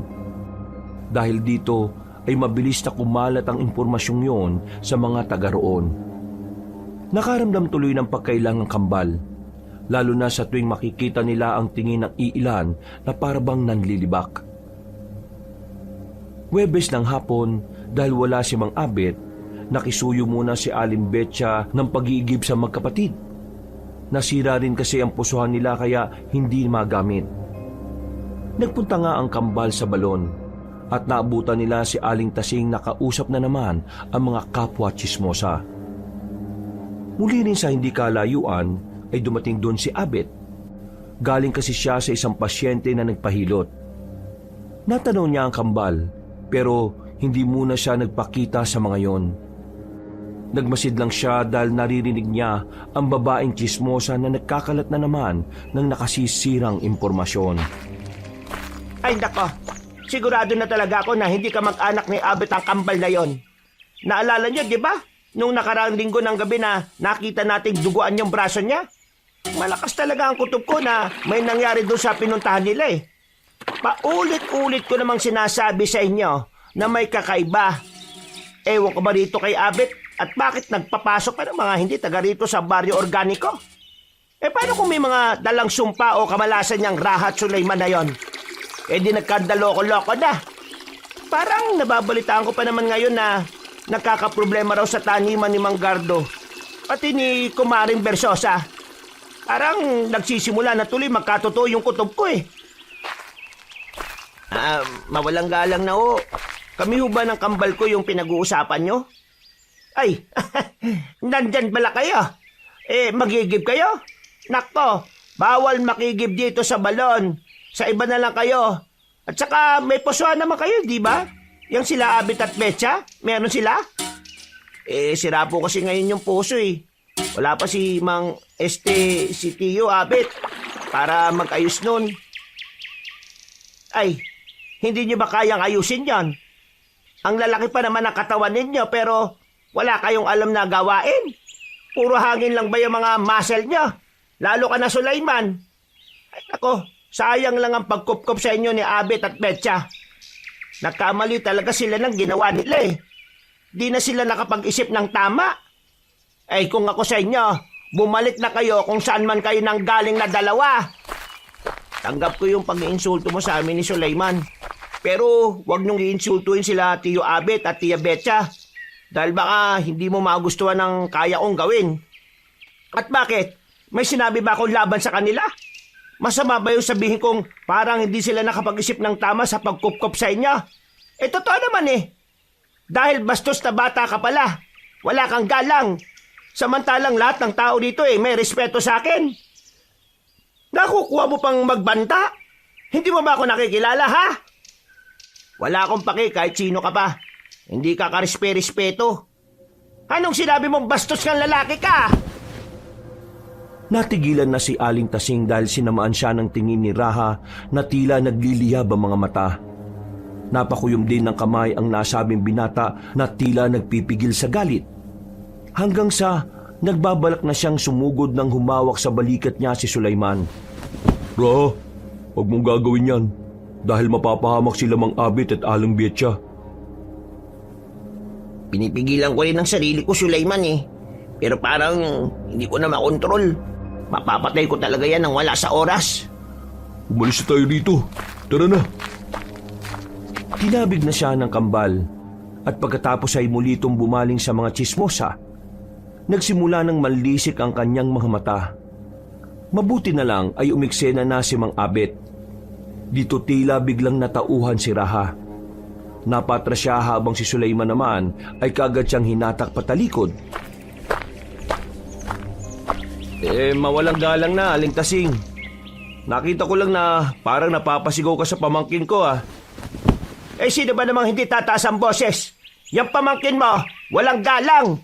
Dahil dito ay mabilis na kumalat ang impormasyong yon sa mga taga roon. Nakaramdam tuloy ng pagkailangang kambal, lalo na sa tuwing makikita nila ang tingin ng iilan na parabang nanlilibak. Huwebes ng hapon, dahil wala si Mang Abet, nakisuyo muna si Aling Betcha ng pag-iigib sa magkapatid. Nasira rin kasi ang pusuhan nila kaya hindi magamit. Nagpunta nga ang kambal sa balon at naabutan nila si Aling Tasing na kausap na naman ang mga kapwa tsismosa. Muli rin sa hindi kalayuan ay dumating doon si Abet. Galing kasi siya sa isang pasyente na nagpahilot. Natanong niya ang kambal pero hindi muna siya nagpakita sa mga yon. Nagmasid lang siya dahil naririnig niya ang babaeng tsismosa na nagkakalat na naman ng nakasisirang impormasyon. Ay nako, sigurado na talaga ako na hindi ka mag-anak ni Abet ang kambal na yon. Naalala niyo, di ba? Nung nakaraang linggo ng gabi na nakita nating duguan yung braso niya. Malakas talaga ang kutob ko na may nangyari doon sa pinuntahan nila eh. Paulit-ulit ko namang sinasabi sa inyo na may kakaiba. Ewan ko ba rito kay Abet at bakit nagpapasok pa ng mga hindi taga rito sa baryo organiko? Eh paano kung may mga dalang sumpa o kamalasan niyang Raha at Sulaiman na yon? Eh di nagkandaloko-loko na. Parang nababalitaan ko pa naman ngayon na nagkakaproblema raw sa taniman ni Mang Gardo pati ni Kumaring Bersosa. Parang nagsisimula na tuloy magkatotoo yung kutob ko eh. Mawalang galang na ho. Kami ho ba ng kambal ko yung pinag-uusapan nyo? Ay, nandyan pala kayo. Eh, magigib kayo? Nakto, bawal makigib dito sa balon. Sa iba na lang kayo. At saka may pusuan naman kayo, di ba? Yang sila Abet at Betcha, meron sila? Eh, sira po kasi ngayon yung puso eh. Wala pa si si Tio Abet para mag-ayos nun. Ay, hindi nyo ba kayang ayusin yan? Ang lalaki pa naman ang katawan ninyo pero wala kayong alam na gawain. Puro hangin lang ba yung mga muscle nyo? Lalo ka na Sulaiman. Ay, ako, sayang lang ang pagkupkup sa inyo ni Abet at Betcha. Nagkamali talaga sila ng ginawa nila eh. Di na sila nakapag-isip ng tama. Ay kung ako sa inyo, bumalik na kayo kung saan man kayo nang galing na dalawa. Tanggap ko yung pag-iinsulto mo sa amin ni Sulaiman. Pero wag niyong iinsultuin sila Tio Abet at Tia Betcha. Dahil baka hindi mo magustuhan ng kaya kong gawin. At bakit? May sinabi ba akong laban sa kanila? Masama ba yung sabihin kong parang hindi sila nakapag-isip ng tama sa pagkupkop sa inyo? Eh, totoo naman eh. Dahil bastos na bata ka pala. Wala kang galang. Samantalang lahat ng tao dito may respeto sa akin. Nakukuha mo pang magbanta? Hindi mo ba ako nakikilala, ha? Wala akong paki kahit sino ka pa. Hindi ka karespe-respeto. Anong sinabi mong bastos kang lalaki ka? Natigilan na si Aling Tasing dahil sinamaan siya ng tingin ni Raha na tila nagliliyab ang mga mata. Napakuyom din ng kamay ang nasabing binata na tila nagpipigil sa galit. Hanggang sa nagbabalak na siyang sumugod nang humawak sa balikat niya si Sulaiman. Raha, huwag mong gagawin yan dahil mapapahamak sila Mang Abit at Aling Betcha. Pinipigilan ko rin ang sarili ko, Sulaiman Pero parang hindi ko na makontrol. Mapapatay ko talaga yan nang wala sa oras. Umalis na tayo dito. Tara na. Tinabig na siya ng kambal at pagkatapos ay muli itong bumaling sa mga tsismosa. Nagsimula ng manlisik ang kanyang mga mata. Mabuti na lang ay umiksena na si Mang Abet. Dito tila biglang natauhan si Raha. Napatras siya habang si Sulaiman naman ay kaagad siyang hinatak patalikod. Mawalang galang na, Aling Tasing. Nakita ko lang na parang napapasigaw ka sa pamangkin ko, Sino ba namang hindi tataas ang boses? Yung pamangkin mo, walang galang.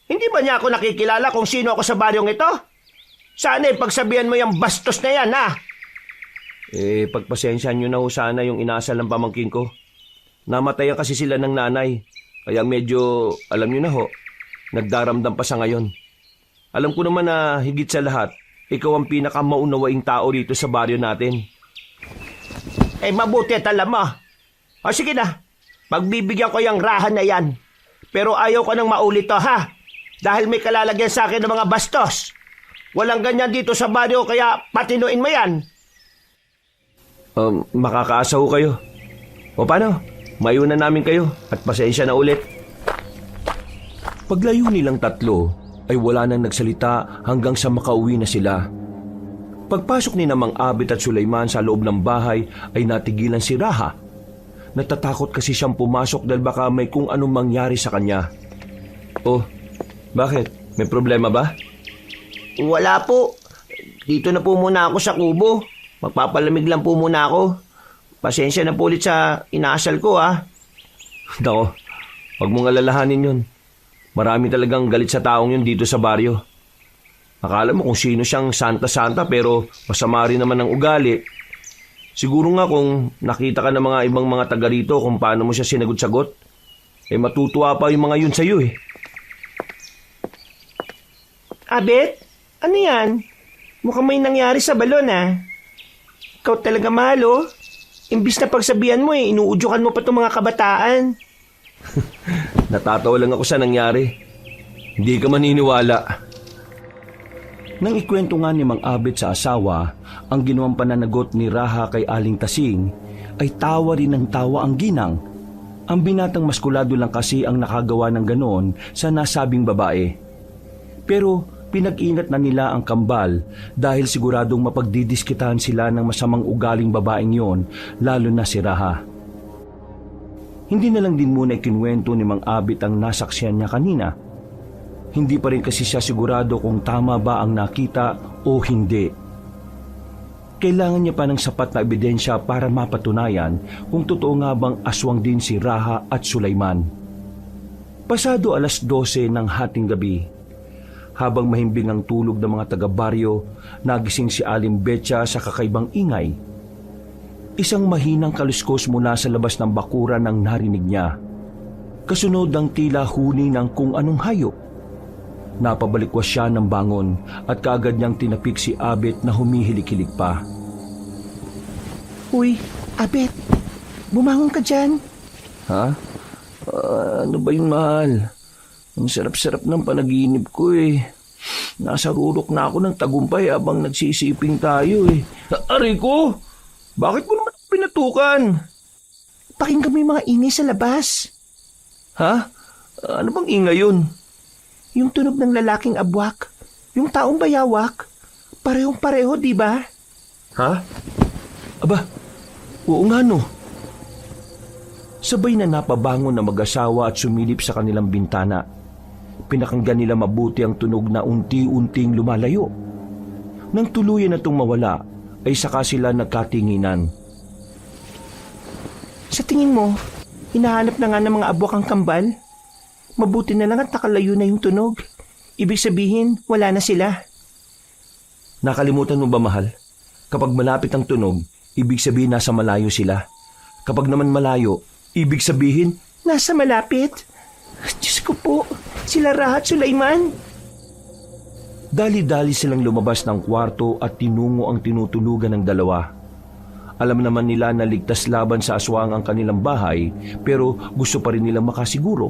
Hindi ba niya ako nakikilala kung sino ako sa baryong ito? Sana pagsabihan mo yung bastos na yan, ha? Pagpasensyahan nyo na ho sana yung inasal ng pamangkin ko. Namatayan kasi sila ng nanay. Kaya medyo, alam nyo na ho, nagdaramdam pa sa ngayon. Alam ko naman na higit sa lahat, ikaw ang pinakamaunawaing tao rito sa baryo natin. Mabuti at alam mo. O sige na, pagbibigyan ko yung Raha na yan. Pero ayaw ko nang maulit to, ha? Dahil may kalalagyan sa akin ng mga bastos. Walang ganyan dito sa baryo kaya patinuin mo yan. Makakaasa ho kayo. O paano? Mayunan namin kayo at pasensya na ulit. Paglayo nilang tatlo ay wala nang nagsalita hanggang sa makauwi na sila. Pagpasok ni Mang Abit at Sulaiman sa loob ng bahay ay natigilan si Raha. Natatakot kasi siyang pumasok dahil baka may kung anong mangyari sa kanya. Oh, bakit? May problema ba? Wala po. Dito na po muna ako sa kubo. Magpapalamig lang po muna ako. Pasensya na po ulit sa inaasal ko, ha? Nako, huwag mong alalahanin yun. Marami talagang galit sa taong yun dito sa baryo. Akala mo kung sino siyang santa-santa pero masama rin naman ang ugali. Siguro nga kung nakita ka ng mga ibang mga taga rito kung paano mo siya sinagot-sagot, matutuwa pa yung mga yun sa'yo Abet, ano yan? Mukhang may nangyari sa balon, Ikaw talaga mahal, Imbis na pagsabihan mo, inuudyokan mo pa itong mga kabataan. Natatawa lang ako sa nangyari. Hindi ka maniniwala. Nang ikwento nga ni Mang Abit sa asawa ang ginawang pananagot ni Raha kay Aling Tasing, ay tawa rin ng tawa ang ginang. Ang binatang maskulado lang kasi ang nakagawa ng ganoon sa nasabing babae. Pero pinag-ingat na nila ang kambal dahil siguradong mapagdidiskitahan sila ng masamang ugaling babaeng yon, lalo na si Raha. Hindi na lang din muna ikinwento ni Mang Abit ang nasaksihan niya kanina. Hindi pa rin kasi siya sigurado kung tama ba ang nakita o hindi. Kailangan niya pa ng sapat na ebidensya para mapatunayan kung totoo nga bang aswang din si Raha at Sulaiman. Pasado 12:00 ng hating gabi, habang mahimbing ang tulog ng mga taga-baryo, nagising si Aling Betcha sa kakaibang ingay. Isang mahinang kaluskos mula sa labas ng bakuran ang narinig niya. Kasunod ang tila huni ng kung anong hayop. Napabalikwas siya ng bangon at kaagad niyang tinapik si Abet na humihilik-hilik pa. Uy, Abet, bumangon ka dyan. Ha? Ano ba yun, mahal? Ang sarap-sarap ng panaginip ko Nasa rurok na ako ng tagumpay habang nagsisiping tayo Aray ko! Bakit mo naman pinatukan? Pakinggan mo yung mga ingay sa labas. Ha? Ano bang ingay yun? Yung tunog ng lalaking abwak, yung taong bayawak, parehong-pareho, di ba? Ha? Aba, oo nga no. Sabay na napabangon na mag-asawa at sumilip sa kanilang bintana. Pinakinggan nila mabuti ang tunog na unti-unting lumalayo. Nang tuluyan na itong mawala, ay saka sila nagkatinginan. Sa tingin mo, hinahanap na nga ng mga abwak ang kambal? Mabuti na lang at nakalayo na yung tunog. Ibig sabihin, wala na sila. Nakalimutan mo ba, mahal? Kapag malapit ang tunog, ibig sabihin nasa malayo sila. Kapag naman malayo, ibig sabihin, Nasa malapit? Diyos ko po, sila Raha at Sulaiman. dali-dali silang lumabas ng kwarto at tinungo ang tinutulugan ng dalawa. Alam naman nila na ligtas laban sa aswang ang kanilang bahay, pero gusto pa rin nilang makasiguro.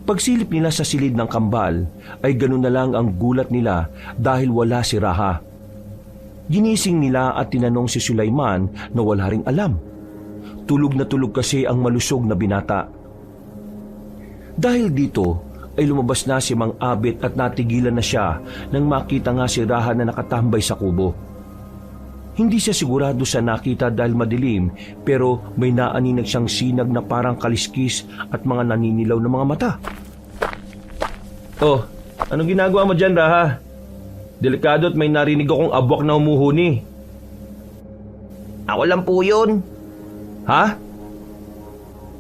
Pagsilip nila sa silid ng kambal, ay ganun na lang ang gulat nila dahil wala si Raha. Ginising nila at tinanong si Sulaiman na wala ring alam. Tulog na tulog kasi ang malusog na binata. Dahil dito ay lumabas na si Mang Abit at natigilan na siya nang makita nga si Raha na nakatambay sa kubo. Hindi siya sigurado sa nakita dahil madilim, pero may naaninag siyang sinag na parang kaliskis at mga naninilaw na mga mata. Oh, anong ginagawa mo dyan, Raha? Delikado at may narinig akong abwak na humuhuni. Ako lang po yun. Ha?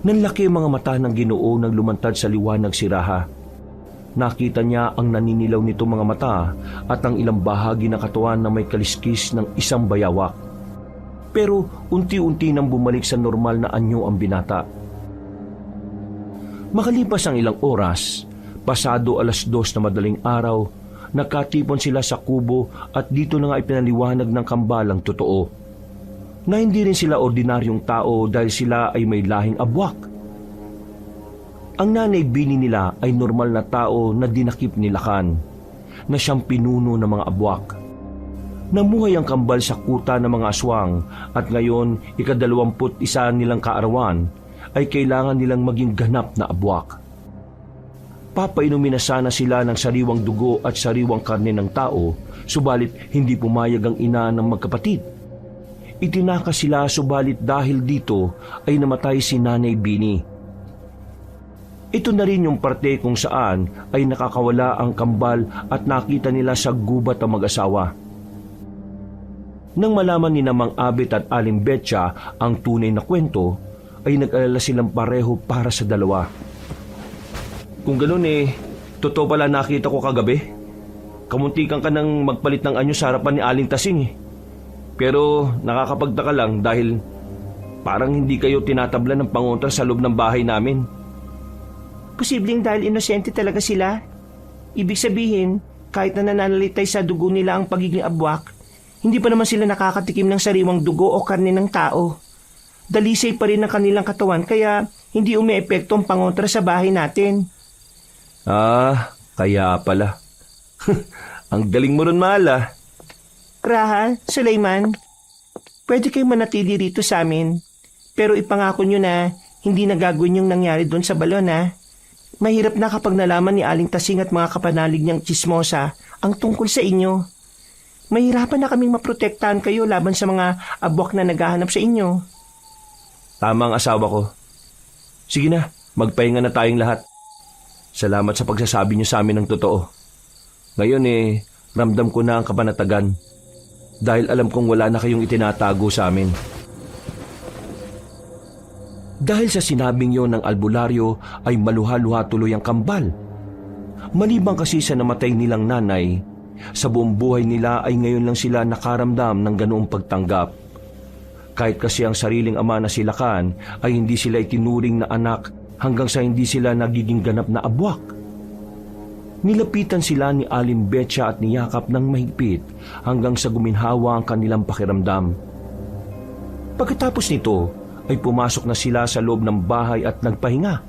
Nanlaki ang mga mata ng Ginoo nang lumantad sa liwanag si Raha. Nakita niya ang naninilaw nito mga mata at ang ilang bahagi ng katawan na may kaliskis ng isang bayawak. Pero unti-unti nang bumalik sa normal na anyo ang binata. Makalipas ang ilang oras, pasado 2:00 na madaling araw, nakatipon sila sa kubo at dito na nga ipinaliwanag ng kambalang totoo. Na hindi rin sila ordinaryong tao dahil sila ay may lahing abwak. Ang nanay bini nila ay normal na tao na dinakip ni Lakan, na siyang pinuno ng mga abwak. Namuhay ang kambal sa kuta ng mga aswang at ngayon, 21 nilang kaarawan, ay kailangan nilang maging ganap na abwak. Papainumin na sana sila ng sariwang dugo at sariwang karne ng tao, subalit hindi pumayag ang ina ng magkapatid. Itinaka sila subalit dahil dito ay namatay si Nanay Bini. Ito na rin yung parte kung saan ay nakakawala ang kambal at nakita nila sa gubat ang mag-asawa. Nang malaman ni Mang Abit at Aling Betcha ang tunay na kwento, ay nag-alala silang pareho para sa dalawa. Kung ganun totoo pala nakita ko kagabi. Kamuntikan ka nang magpalit ng anyo sa harapan ni Aling Tasing Pero nakakapagtaka lang dahil parang hindi kayo tinatabla ng pangontra sa loob ng bahay namin. Posibleng dahil inosente talaga sila. Ibig sabihin, kahit na nananalitay sa dugo nila ang pagiging abwak, hindi pa naman sila nakakatikim ng sariwang dugo o karne ng tao. Dalisay pa rin ang kanilang katawan kaya hindi umiepekto ang pangontra sa bahay natin. Ah, kaya pala. Ang galing mo ron, mahal. Raha, Sulaiman, pwede kayong manatili rito sa amin. Pero ipangako nyo na hindi na gagawin yung nangyari doon sa balon Mahirap na kapag nalaman ni Aling Tasing at mga kapanalig niyang chismosa ang tungkol sa inyo. Mahirapan na kaming maprotektahan kayo laban sa mga abwak na naghahanap sa inyo. Tama ang asawa ko. Sige na, magpahinga na tayong lahat. Salamat sa pagsasabi niyo sa amin ng totoo. Ngayon ramdam ko na ang kapanatagan. Dahil alam kong wala na kayong itinatago sa amin. Dahil sa sinabing yon ng albularyo ay maluha-luha tuloy ang kambal. Maliban kasi sa namatay nilang nanay, sa buong buhay nila ay ngayon lang sila nakaramdam ng ganoong pagtanggap. Kahit kasi ang sariling ama na si Lakan ay hindi sila itinuring na anak hanggang sa hindi sila nagiging ganap na abwak. Nilapitan sila ni Aling Betcha at niyakap ng mahigpit hanggang sa guminhawa ang kanilang pakiramdam. Pagkatapos nito ay pumasok na sila sa loob ng bahay at nagpahinga.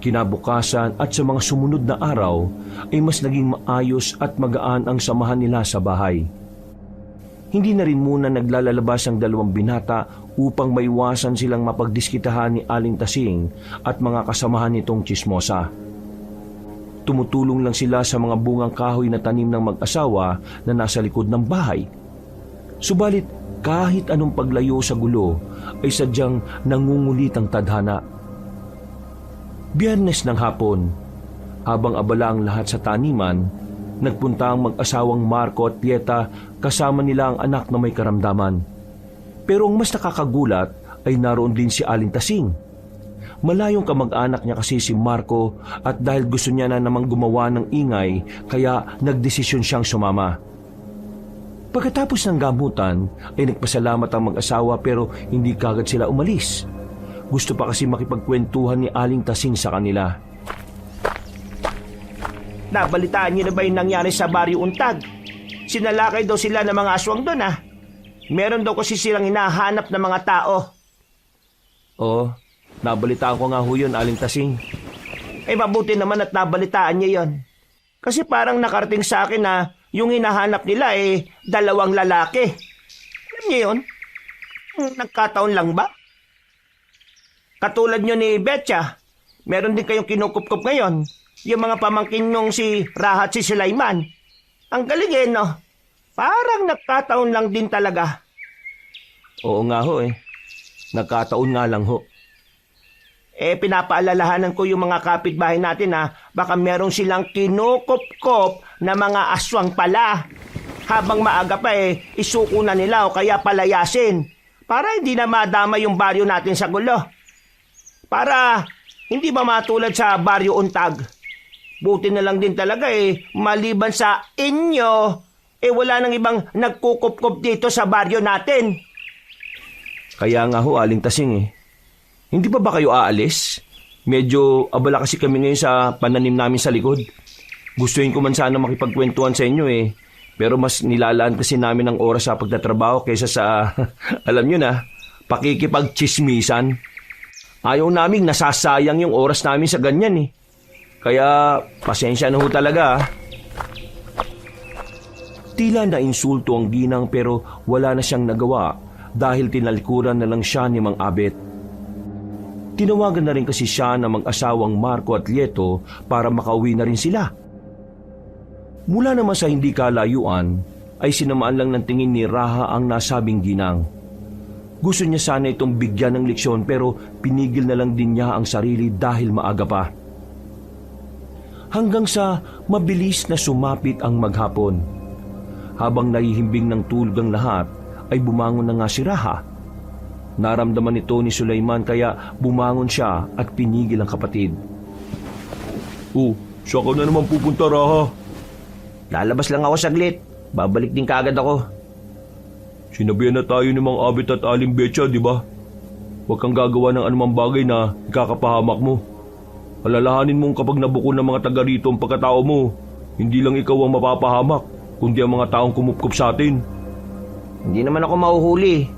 Kinabukasan at sa mga sumunod na araw ay mas naging maayos at magaan ang samahan nila sa bahay. Hindi na rin muna naglalalabas ang dalawang binata upang maiwasan silang mapagdiskitahan ni Aling Tasing at mga kasamahan nitong chismosa. Tumutulong lang sila sa mga bungang kahoy na tanim ng mag-asawa na nasa likod ng bahay. Subalit, kahit anong paglayo sa gulo ay sadyang nangungulit ang tadhana. Biyernes ng hapon, habang abala ang lahat sa taniman, nagpunta ang mag-asawang Marco at Pieta kasama nila ang anak na may karamdaman. Pero ang mas nakakagulat ay naroon din si Aling Tasing. Malayong kamag-anak niya kasi si Marco at dahil gusto niya na namang gumawa ng ingay kaya nagdesisyon siyang sumama. Pagkatapos ng gamutan ay nagpasalamat ang mag-asawa pero hindi kagad sila umalis. Gusto pa kasi makipagkwentuhan ni Aling Tasing sa kanila. Nabalitaan niyo na ba yung nangyari sa Baryo Untag? Sinalakay daw sila ng mga aswang doon Meron daw kasi silang hinahanap ng mga tao. Oo, nabalitaan ko nga ho yun, Aling Tasing. Mabuti naman at nabalitaan niya yon. Kasi parang nakarating sa akin na yung hinahanap nila 2 lalaki. Alam niyo yun? Nagkataon lang ba? Katulad nyo ni Betcha, meron din kayong kinukup-kup ngayon. Yung mga pamangkin nung si Raha at si Sulaiman. Ang galing no? Parang nagkataon lang din talaga. Oo nga ho Nagkataon nga lang ho. Pinapaalalahanan ko yung mga kapitbahay natin baka merong silang kinukup-kup na mga aswang pala. Habang maaga pa isuko na nila o kaya palayasin. Para hindi na madama yung baryo natin sa gulo. Para hindi ba matulad sa Baryo Untag. Buti na lang din talaga maliban sa inyo, wala nang ibang nagkukup-kup dito sa baryo natin. Kaya nga ho, Aling Tasing Hindi pa ba kayo aalis? Medyo abala kasi kami ngayon sa pananim namin sa likod. Gustuin ko man sana makipagkwentuhan sa inyo Pero mas nilalaan kasi namin ang oras sa pagtatrabaho kaysa sa, alam nyo na, pakikipagchismisan. Ayaw naming nasasayang yung oras namin sa ganyan Kaya pasensya na ho talaga Tila na insulto ang ginang pero wala na siyang nagawa dahil tinalikuran na lang siya ni Mang Abet. Tinawagan na rin kasi siya ng mag-asawang Marco at Lieto para makauwi na rin sila. Mula naman sa hindi kalayuan ay sinamaan lang ng tingin ni Raha ang nasabing ginang. Gusto niya sana itong bigyan ng leksyon pero pinigil na lang din niya ang sarili dahil maaga pa. Hanggang sa mabilis na sumapit ang maghapon. Habang nahihimbing ng tulog ang lahat ay bumangon na nga si Raha. Naramdaman ito ni Sulaiman kaya bumangon siya at pinigil ang kapatid. Saan ka na naman pupunta, Raha? Lalabas lang ako saglit. Babalik din kaagad ako. Sinabihan na tayo ni Mang Abet at Aling Betcha, di ba? Huwag kang gagawa ng anumang bagay na ikakapahamak mo. Alalahanin mong kapag nabuko ng mga taga rito ang pagkatao mo, hindi lang ikaw ang mapapahamak, kundi ang mga taong kumupkup sa atin. Hindi naman ako mahuhuli.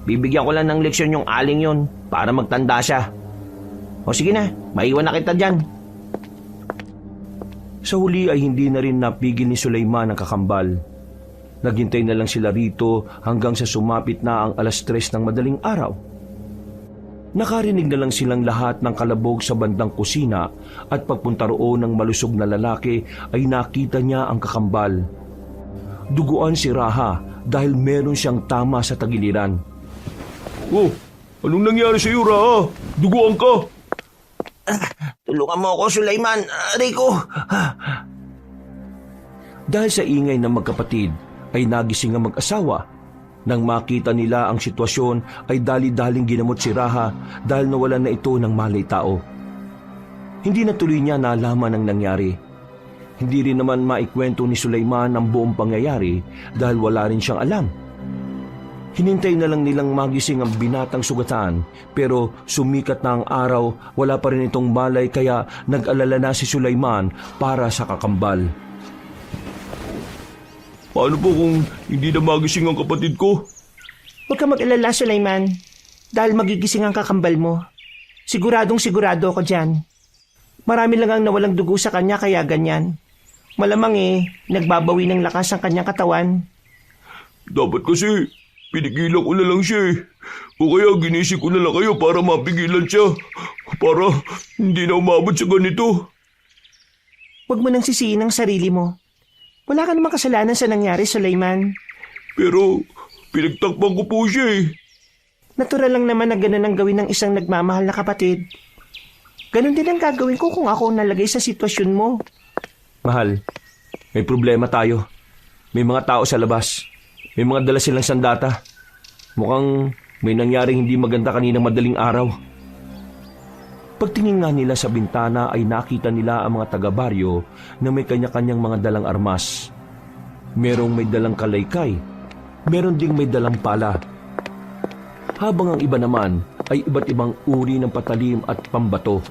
Bibigyan ko lang ng leksyon yung aling yon para magtanda siya. O sige na, maiwan na kita dyan. Sa huli ay hindi na rin napigil ni Sulaiman ang kakambal. Naghintay na lang sila rito hanggang sa sumapit na ang 3:00 ng madaling araw. Nakarinig na lang silang lahat ng kalabog sa bandang kusina at pagpunta roon ng malusog na lalaki ay nakita niya ang kakambal. Duguan si Raha dahil meron siyang tama sa tagiliran. Anong nangyari sa iyo, Raha? Duguan ka! Tulungan mo ako, Sulaiman. Rico. Dahil sa ingay ng magkapatid ay nagising ang mag-asawa. Nang makita nila ang sitwasyon ay dali-daling ginamot si Raha dahil nawalan na ito ng malay tao. Hindi na tuloy niya nalaman ang nangyari. Hindi rin naman maikwento ni Sulaiman ang buong pangyayari dahil wala rin siyang alam. Hinintay na lang nilang magising ang binatang sugatan pero sumikat na ang araw, wala pa rin itong malay kaya nag-alala na si Sulaiman para sa kakambal. Paano po kung hindi na magising ang kapatid ko? Huwag ka mag-alala, Sulaiman. Dahil magigising ang kakambal mo. Siguradong sigurado ako dyan. Marami lang ang nawalang dugo sa kanya kaya ganyan. Malamang nagbabawi ng lakas ang kanyang katawan. Dapat kasi, pinigilan ko na lang siya O kaya ginising ko na lang kayo para mapigilan siya. Para hindi na umabot sa ganito. Huwag mo nang sisihin ang sarili mo. Wala ka namang kasalanan sa nangyari, Sulaiman. Pero Pinagtakpan ko po siya eh. Natural lang naman na ganun ang gawin ng isang nagmamahal na kapatid. Ganun din ang gagawin ko kung ako ang nalagay sa sitwasyon mo. Mahal, may problema tayo. May mga tao sa labas. May mga dala silang sandata. Mukhang may nangyaring hindi maganda kaninang madaling araw. Pagtingin nga nila sa bintana ay nakita nila ang mga taga-baryo na may kanya-kanyang mga dalang armas. Merong may dalang kalaykay. Meron ding may dalang pala. Habang ang iba naman ay iba't ibang uri ng patalim at pambato.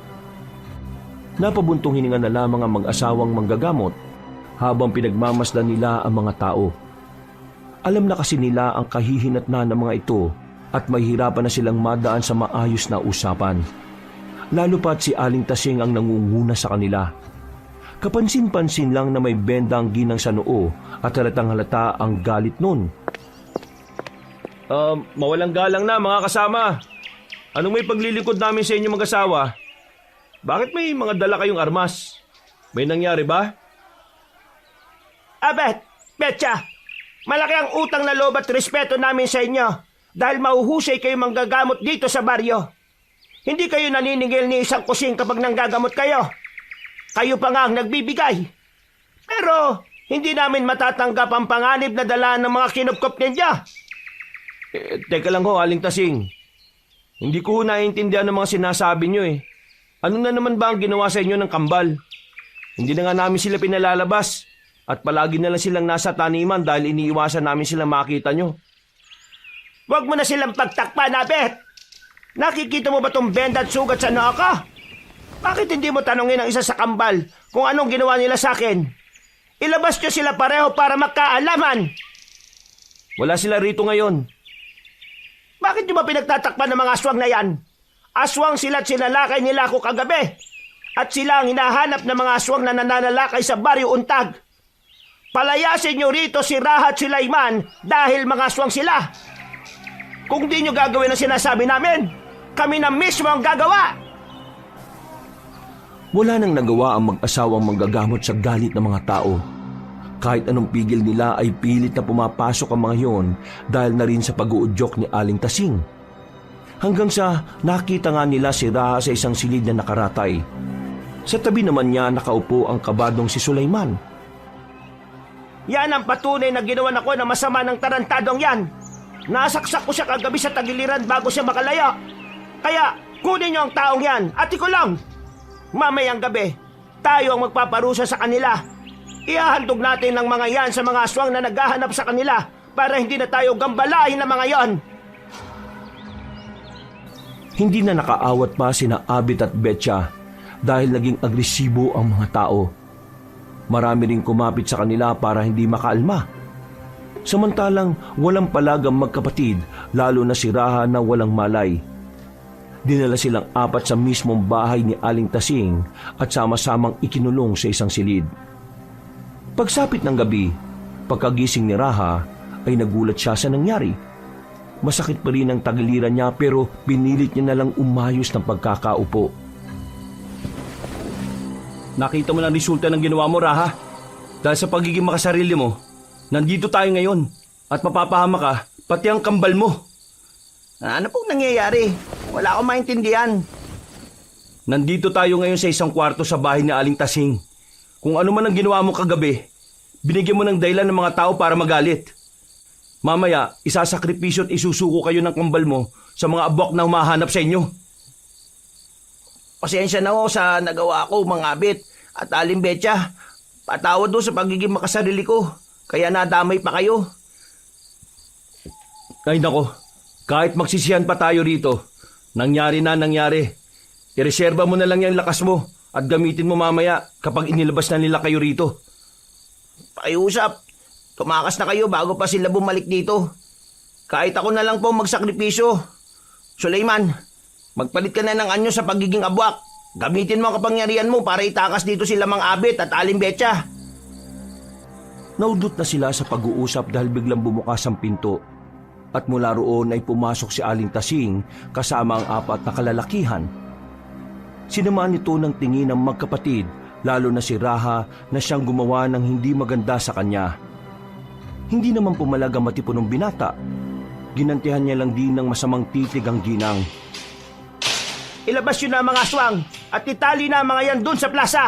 Napabuntong hininga na lamang ang mag-asawang manggagamot habang pinagmamasdan nila ang mga tao. Alam na kasi nila ang kahihinatnan ng mga ito at mahihirapan na silang madaan sa maayos na usapan. Lalo pa't si Aling Tasing ang nangunguna sa kanila. Kapansin-pansin lang na may benda ang ginang sa noo at halatang halata ang galit nun. Mawalang galang na mga kasama. Anong may paglilingkod namin sa inyo mag-asawa? Bakit may mga dala kayong armas? May nangyari ba? Abet, Betcha, malaki ang utang na loob at respeto namin sa inyo dahil mauhusay kayo manggagamot dito sa baryo. Hindi kayo naniningil ni isang kusing kapag nanggagamot kayo. Kayo pa nga ang nagbibigay. Pero hindi namin matatanggap ang panganib na dala ng mga kinupkop ninyo. Teka lang ho, Aling Tasing. Hindi ko naiintindihan ng mga sinasabi nyo eh. Ano na naman ba ang ginawa sa inyo ng kambal? Hindi na nga namin sila pinalalabas at palagi na lang silang nasa taniman dahil iniiwasan namin silang makita nyo. Huwag mo na silang pagtakpan, Abet. Nakikita mo ba tong benda at sugat sa noo ko? Bakit hindi mo tanongin ang isa sa kambal kung anong ginawa nila sa akin? Ilabas nyo sila pareho para magkaalaman. Wala sila rito ngayon. Bakit nyo ba pinagtatakpan ng mga aswang na yan? Aswang sila at sinalakay nila ako kagabi. At sila ang hinahanap ng mga aswang na nananalakay sa Baryo Untag. Palayasin nyo rito si Raha at si Layman dahil mga aswang sila. Kung di nyo gagawin ang sinasabi namin, kami na mismo ang gagawa. Wala nang nagawa ang mag-asawang manggagamot sa galit ng mga tao. Kahit anong pigil nila ay pilit na pumapasok ang mga yon dahil na rin sa pag-uudyok ni Aling Tasing. Hanggang sa nakita nga nila si Raha sa isang silid na nakaratay. Sa tabi naman niya nakaupo ang kabadong si Sulaiman. Yan ang patunay na ginawa ko na masama ng tarantadong yan. Nasaksak ko siya kagabi sa tagiliran bago siya makalaya. Kaya kunin niyo ang taong yan at ikulong. Mamayang gabi, tayo ang magpaparusa sa kanila. Ihahandog natin ang mga yan sa mga aswang na naghahanap sa kanila para hindi na tayo gambalain ng mga yon. Hindi na nakaawat pa sina Abit at Betcha dahil naging agresibo ang mga tao. Marami ring kumapit sa kanila para hindi makaalma. Samantalang walang palagang magkapatid, lalo na si Raha na walang malay. Dinala silang apat sa mismong bahay ni Aling Tasing at sama-samang ikinulong sa isang silid. Pagsapit ng gabi, pagkagising ni Raha ay nagulat siya sa nangyari. Masakit pa rin ang tagiliran niya pero pinilit niya na lang umayos ng pagkakaupo. Nakita mo na ang resulta ng ginawa mo, Raha. Dahil sa pagiging makasarili mo, nandito tayo ngayon at mapapahama ka pati ang kambal mo. Ano pong nangyayari? Wala akong maintindihan. Nandito tayo ngayon sa isang kwarto sa bahay ni Aling Tasing. Kung ano man ang ginawa mo kagabi, binigyan mo ng dahilan ng mga tao para magalit. Mamaya, isasakripisyo at isusuko kayo ng kambal mo sa mga abok na humahanap sa inyo. Pasensya na ho sa nagawa ko, mga Abit at Aling Betcha. Patawad ho sa pagiging makasarili ko. Kaya nadamay pa kayo. Ay nako, kahit magsisihan pa tayo rito, nangyari na nangyari. Ireserba mo na lang yung lakas mo at gamitin mo mamaya kapag inilabas na nila kayo rito. Pakiusap, tumakas na kayo bago pa sila bumalik dito. Kahit ako na lang po magsakripisyo. Sulaiman, magpalit ka na ng anyo sa pagiging abwak. Gamitin mo ang kapangyarihan mo para itakas dito sila Mang Abit at Aling Betcha. Naudot na sila sa pag-uusap dahil biglang bumukas ang pinto. At mula roon ay pumasok si Aling Tasing kasama ang apat na kalalakihan. Sinamaan nito ng tingin ng magkapatid, lalo na si Raha na siyang gumawa ng hindi maganda sa kanya. Hindi naman pumalag ang matipunong binata, ginantihan niya lang din ng masamang titig ang ginang. Ilabas yun na ang mga aswang at itali na ang mga yan dun sa plaza.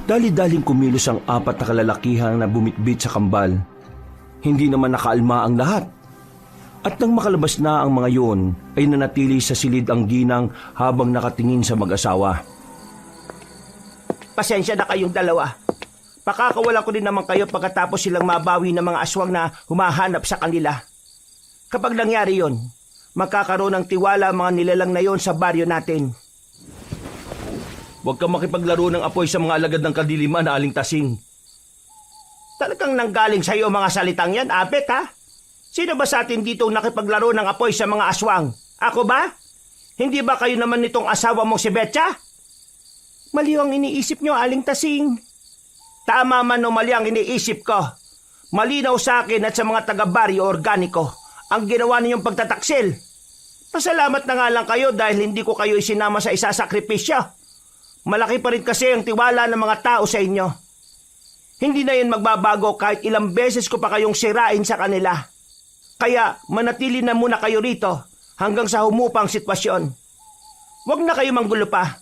Dali-daling kumilos ang 4 na kalalakihang na bumitbit sa kambal. Hindi naman nakaalma ang lahat. At nang makalabas na ang mga yun, ay nanatili sa silid ang ginang habang nakatingin sa mag-asawa. Pasensya na kayong dalawa. Pakakawalan ko din naman kayo pagkatapos silang mabawi ng mga aswang na humahanap sa kanila. Kapag nangyari yon, magkakaroon ng tiwala ang mga nilalang na yon sa baryo natin. Huwag kang makipaglaro ng apoy sa mga alagad ng kadiliman na Aling Tasing. Talagang nanggaling sa iyo mga salitang yan, Abet, ha? Sino ba sa atin dito nakipaglaro ng apoy sa mga aswang? Ako ba? Hindi ba kayo naman nitong asawa mong si Betcha? Mali ang iniisip nyo, Aling Tasing. Tama man o mali ang iniisip ko. Malinaw sa akin at sa mga taga-baryo organiko ang ginawa ninyong pagtataksil. Pasalamat na nga lang kayo dahil hindi ko kayo isinama sa isasakripisyo. Malaki pa rin kasi ang tiwala ng mga tao sa inyo. Hindi na yan magbabago kahit ilang beses ko pa kayong sirain sa kanila. Kaya manatili na muna kayo rito hanggang sa humupang sitwasyon. Huwag na kayo manggulo pa.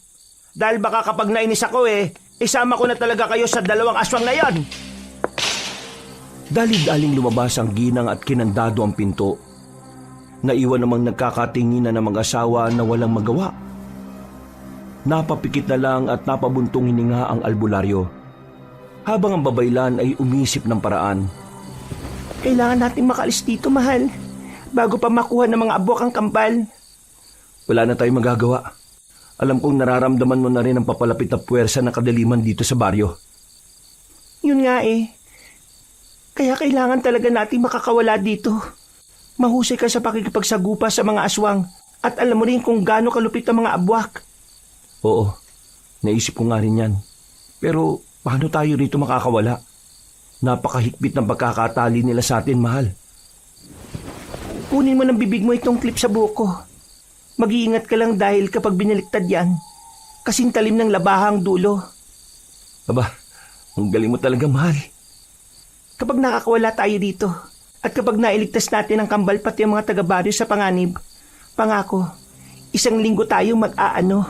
Dahil baka kapag nainis ako isama ko na talaga kayo sa 2 aswang na yon. Dali-daling lumabas ang ginang at kinandado ang pinto. Naiwan namang nagkakatinginan ng mag-asawa na walang magawa. Napapikit na lang at napabuntong hininga ang albularyo. Habang ang babaylan ay umisip ng paraan. Kailangan natin makaalis dito, mahal. Bago pa makuha ng mga abwak ang kambal. Wala na tayong magagawa. Alam kong nararamdaman mo na rin ang papalapit na puwersa ng kadiliman dito sa baryo. Yun nga Kaya kailangan talaga natin makakawala dito. Mahusay ka sa pakikipagsagupa sa mga aswang at alam mo rin kung gaano kalupit ang mga abwak. Oo, naisip ko nga rin yan. Pero paano tayo rito makakawala? Napakahigpit ng pagkakatali nila sa atin, mahal. Kunin mo ng bibig mo itong clip sa buko. Mag-iingat ka lang dahil kapag binaliktad yan, kasing talim ng labahang dulo. Aba, ang galing mo talaga, mahal. Kapag nakakawala tayo dito, at kapag nailigtas natin ang kambal pati ang mga taga-baryo sa panganib, pangako, 1 linggo tayo mag-aano.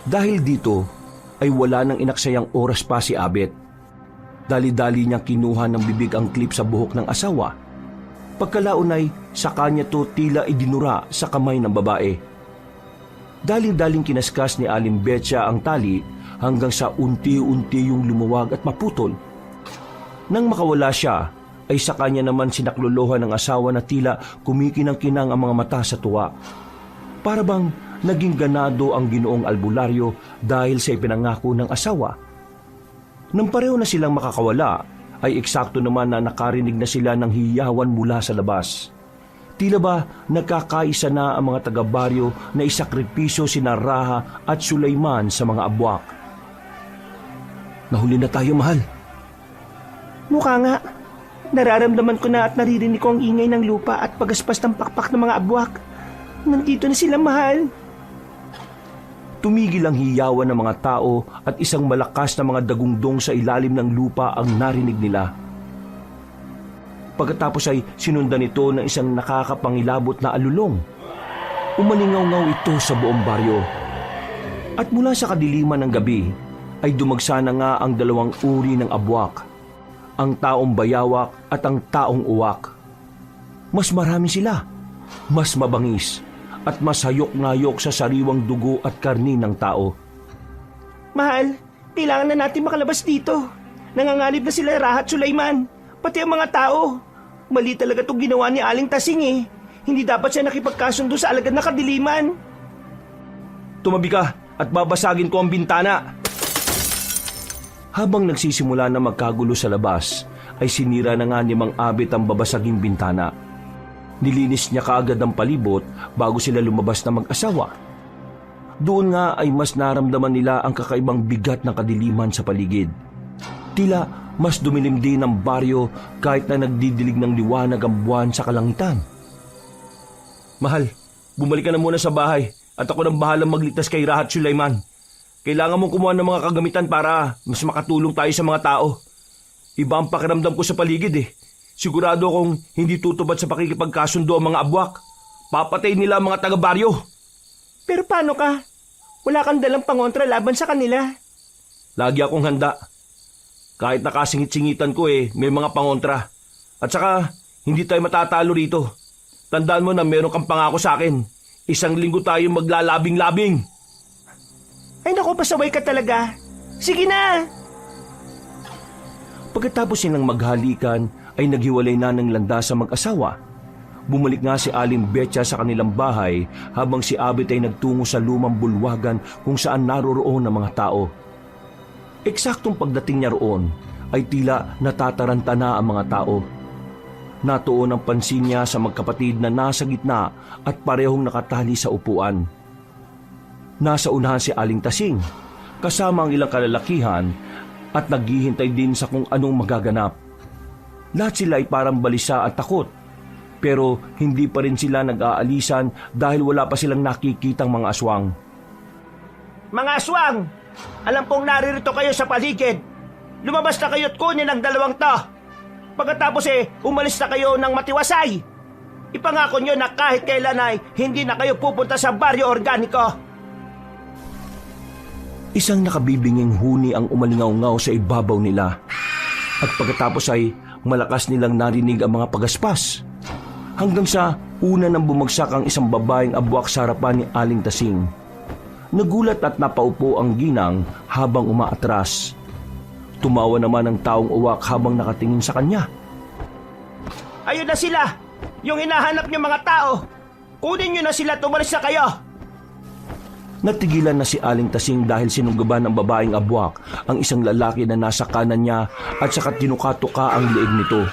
Dahil dito ay wala nang inaksayang oras pa si Abet. Dali-dali niyang kinuha ng bibig ang klip sa buhok ng asawa. Pagkalaon ay sa kanya to tila idinura sa kamay ng babae. Dali-daling kinaskas ni Aling Betcha ang tali hanggang sa unti-unti yung lumuwag at maputol. Nang makawala siya, ay sa kanya naman sinaklolohan ng asawa na tila kumikinang-kinang ang mga mata sa tuwa. Para bang naging ganado ang ginoong albularyo dahil sa ipinangako ng asawa. Nang pareho na silang makakawala, ay eksakto naman na nakarinig na sila ng hiyawan mula sa labas. Tila ba nagkakaisa na ang mga taga-baryo na isakripisyo sina Raha at Sulaiman sa mga abwak. Nahuli na tayo, mahal. Mukha nga. Nararamdaman ko na at naririnig ko ang ingay ng lupa at pagaspas ng pakpak ng mga abwak. Nandito na sila, mahal. Tumigil ang hiyawan ng mga tao at isang malakas na mga dagungdong sa ilalim ng lupa ang narinig nila. Pagkatapos ay sinundan ito ng isang nakakapangilabot na alulong. Umalingaw-ngaw ito sa buong baryo. At mula sa kadiliman ng gabi ay dumagsa na nga ang 2 uri ng abwak, ang taong bayawak at ang taong uwak. Mas marami sila, mas mabangis, at mas hayok-ngayok sa sariwang dugo at karni ng tao. Mahal, kailangan na natin makalabas dito. Nanganganib na sila Raha at Sulaiman, pati ang mga tao. Mali talaga itong ginawa ni Aling Tasing Hindi dapat siya nakipagkasundo sa alagad na kadiliman. Tumabi ka at babasagin ko ang bintana. Habang nagsisimula na magkagulo sa labas, ay sinira na nga ni Mang Abet ang babasaging bintana. Nilinis niya kaagad ang palibot bago sila lumabas na mag-asawa. Doon nga ay mas naramdaman nila ang kakaibang bigat ng kadiliman sa paligid. Tila mas dumilim din ang baryo kahit na nagdidilig ng liwanag ang buwan sa kalangitan. Mahal, bumalik ka na muna sa bahay at ako nang bahalang magligtas kay Raha at Sulaiman. Kailangan mong kumuha ng mga kagamitan para mas makatulong tayo sa mga tao. Iba ang pakiramdam ko sa paligid sigurado kong hindi tutupad sa pakikipagkasundo ang mga abwak. Papatay nila ang mga taga-baryo. Pero paano ka? Wala kang dalang pangontra laban sa kanila. Lagi akong handa. Kahit nakasingit-singitan ko may mga pangontra. At saka, hindi tayo matatalo rito. Tandaan mo na meron kang pangako sa akin. 1 linggo tayo maglalabing-labing. Ay naku, pasaway ka talaga. Sige na! Pagkatapos silang maghalikan, ay naghiwalay na ng landas sa mag-asawa. Bumalik nga si Aling Betcha sa kanilang bahay habang si Abet ay nagtungo sa lumang bulwagan kung saan naroroon ang mga tao. Eksaktong pagdating niya roon ay tila natataranta na ang mga tao. Natuon ang pansin niya sa magkapatid na nasa gitna at parehong nakatali sa upuan. Nasa unahan si Aling Tasing, kasama ang ilang kalalakihan at naghihintay din sa kung anong magaganap. Lahat sila ay parang balisa at takot. Pero hindi pa rin sila nag-aalisan dahil wala pa silang nakikitang mga aswang. Mga aswang! Alam kong naririto kayo sa paligid. Lumabas na kayo at kunin ang 2 to. Pagkatapos umalis na kayo ng matiwasay. Ipangako nyo na kahit kailan ay hindi na kayo pupunta sa baryo organiko. Isang nakabibinging huni ang umalingaw-ngaw sa ibabaw nila. At pagkatapos ay malakas nilang narinig ang mga pagaspas. Hanggang sa una nang bumagsak ang isang babaeng abwak sa harapan ni Aling Tasing. Nagulat at napaupo ang ginang habang umaatras. Tumawa naman ang taong uwak habang nakatingin sa kanya. Ayun na sila! Yung hinahanap niyo mga tao! Kunin niyo na sila, tumalis na kayo! Natigilan na si Aling Tasing dahil sinunggaban ng babaeng abwak ang isang lalaki na nasa kanan niya at saka tinuka-tuka ang leeg nito.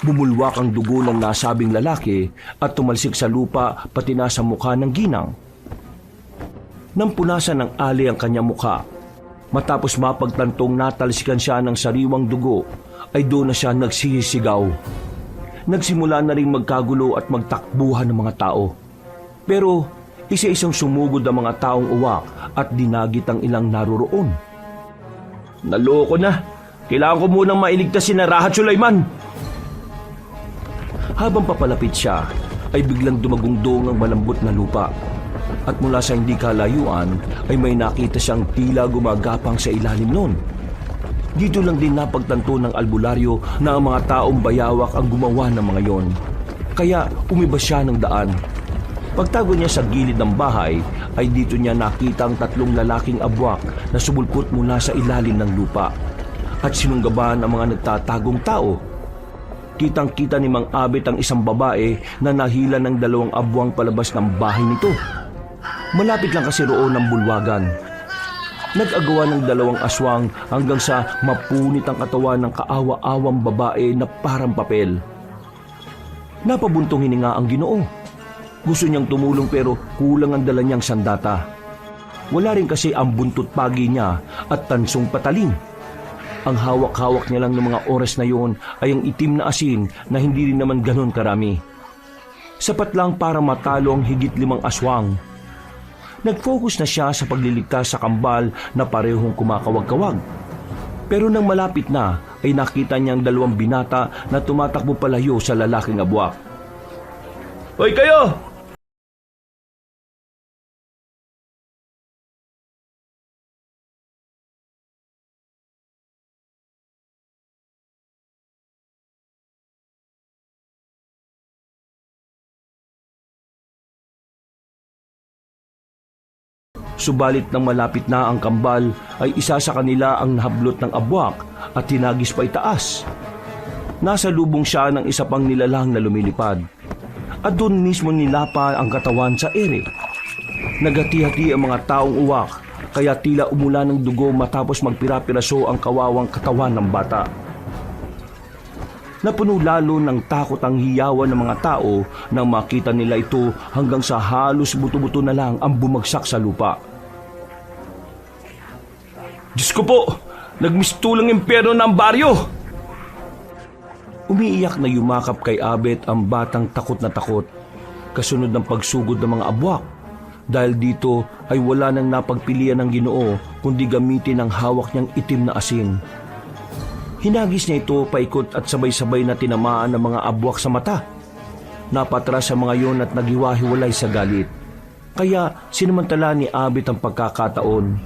Bumulwak ang dugo ng nasabing lalaki at tumalsik sa lupa pati na sa mukha ng ginang. Nang punasan ng ali ang kanyang mukha, matapos mapagtantong natalsikan siya ng sariwang dugo, ay doon na siya nagsisigaw. Nagsimula na rin magkagulo at magtakbuhan ng mga tao. Pero isa-isang sumugod ang mga taong uwak at dinagit ang ilang naroroon. Naloko na! Kailangan ko munang mailigtas si Rahat Sulaiman! Habang papalapit siya, ay biglang dumagungdong ang malambot na lupa. At mula sa hindi kalayuan, ay may nakita siyang tila gumagapang sa ilalim nun. Dito lang din napagtanto ng albularyo na ang mga taong bayawak ang gumawa ng mga yon. Kaya umiba siya ng daan. Pagtago niya sa gilid ng bahay, ay dito niya nakita ang 3 lalaking abwak na sumulpot mula sa ilalim ng lupa. At sinunggaban ang mga nagtatagong tao. Kitang-kita ni Mang Abet ang isang babae na nahila ng 2 abwang palabas ng bahay nito. Malapit lang kasi roon ang bulwagan. Nag-agawa ng 2 aswang hanggang sa mapunit ang katawan ng kaawa-awang babae na parang papel. Napabuntong hininga ang Ginoo. Gusto niyang tumulong pero kulang ang dala niyang sandata. Wala rin kasi ang buntot pagi niya at tansong patalim. Ang hawak-hawak niya lang ng mga oras na yon ay ang itim na asin na hindi rin naman ganon karami. Sapat lang para matalo ang higit 5 aswang. Nag-focus na siya sa pagliligtas sa kambal na parehong kumakawag-kawag. Pero nang malapit na ay nakita niyang 2 binata na tumatakbo palayo sa lalaking abwak. Hoy kayo! Subalit nang malapit na ang kambal ay isa sa kanila ang nahablot ng abwak at tinagis pa itaas. Nasa lubong siya ng isa pang nilalang na lumilipad. At doon mismo nilapa ang katawan sa ere. Nagati-hati ang mga taong uwak kaya tila umula ng dugo matapos magpira-piraso ang kawawang katawan ng bata. Napuno lalo ng takot ang hiyawan ng mga tao nang makita nila ito hanggang sa halos buto-buto na lang ang bumagsak sa lupa. Diyos ko po! Nagmistulang impyerno ng baryo! Umiiyak na yumakap kay Abet ang batang takot na takot, kasunod ng pagsugod ng mga abwak. Dahil dito ay wala nang napagpilian ng Ginoo kundi gamitin ang hawak niyang itim na asin. Hinagis niya ito paikot at sabay-sabay na tinamaan ng mga abwak sa mata. Napatras sa mga yon at naghiwa-hiwalay sa galit. Kaya sinamantala ni Abit ang pagkakataon.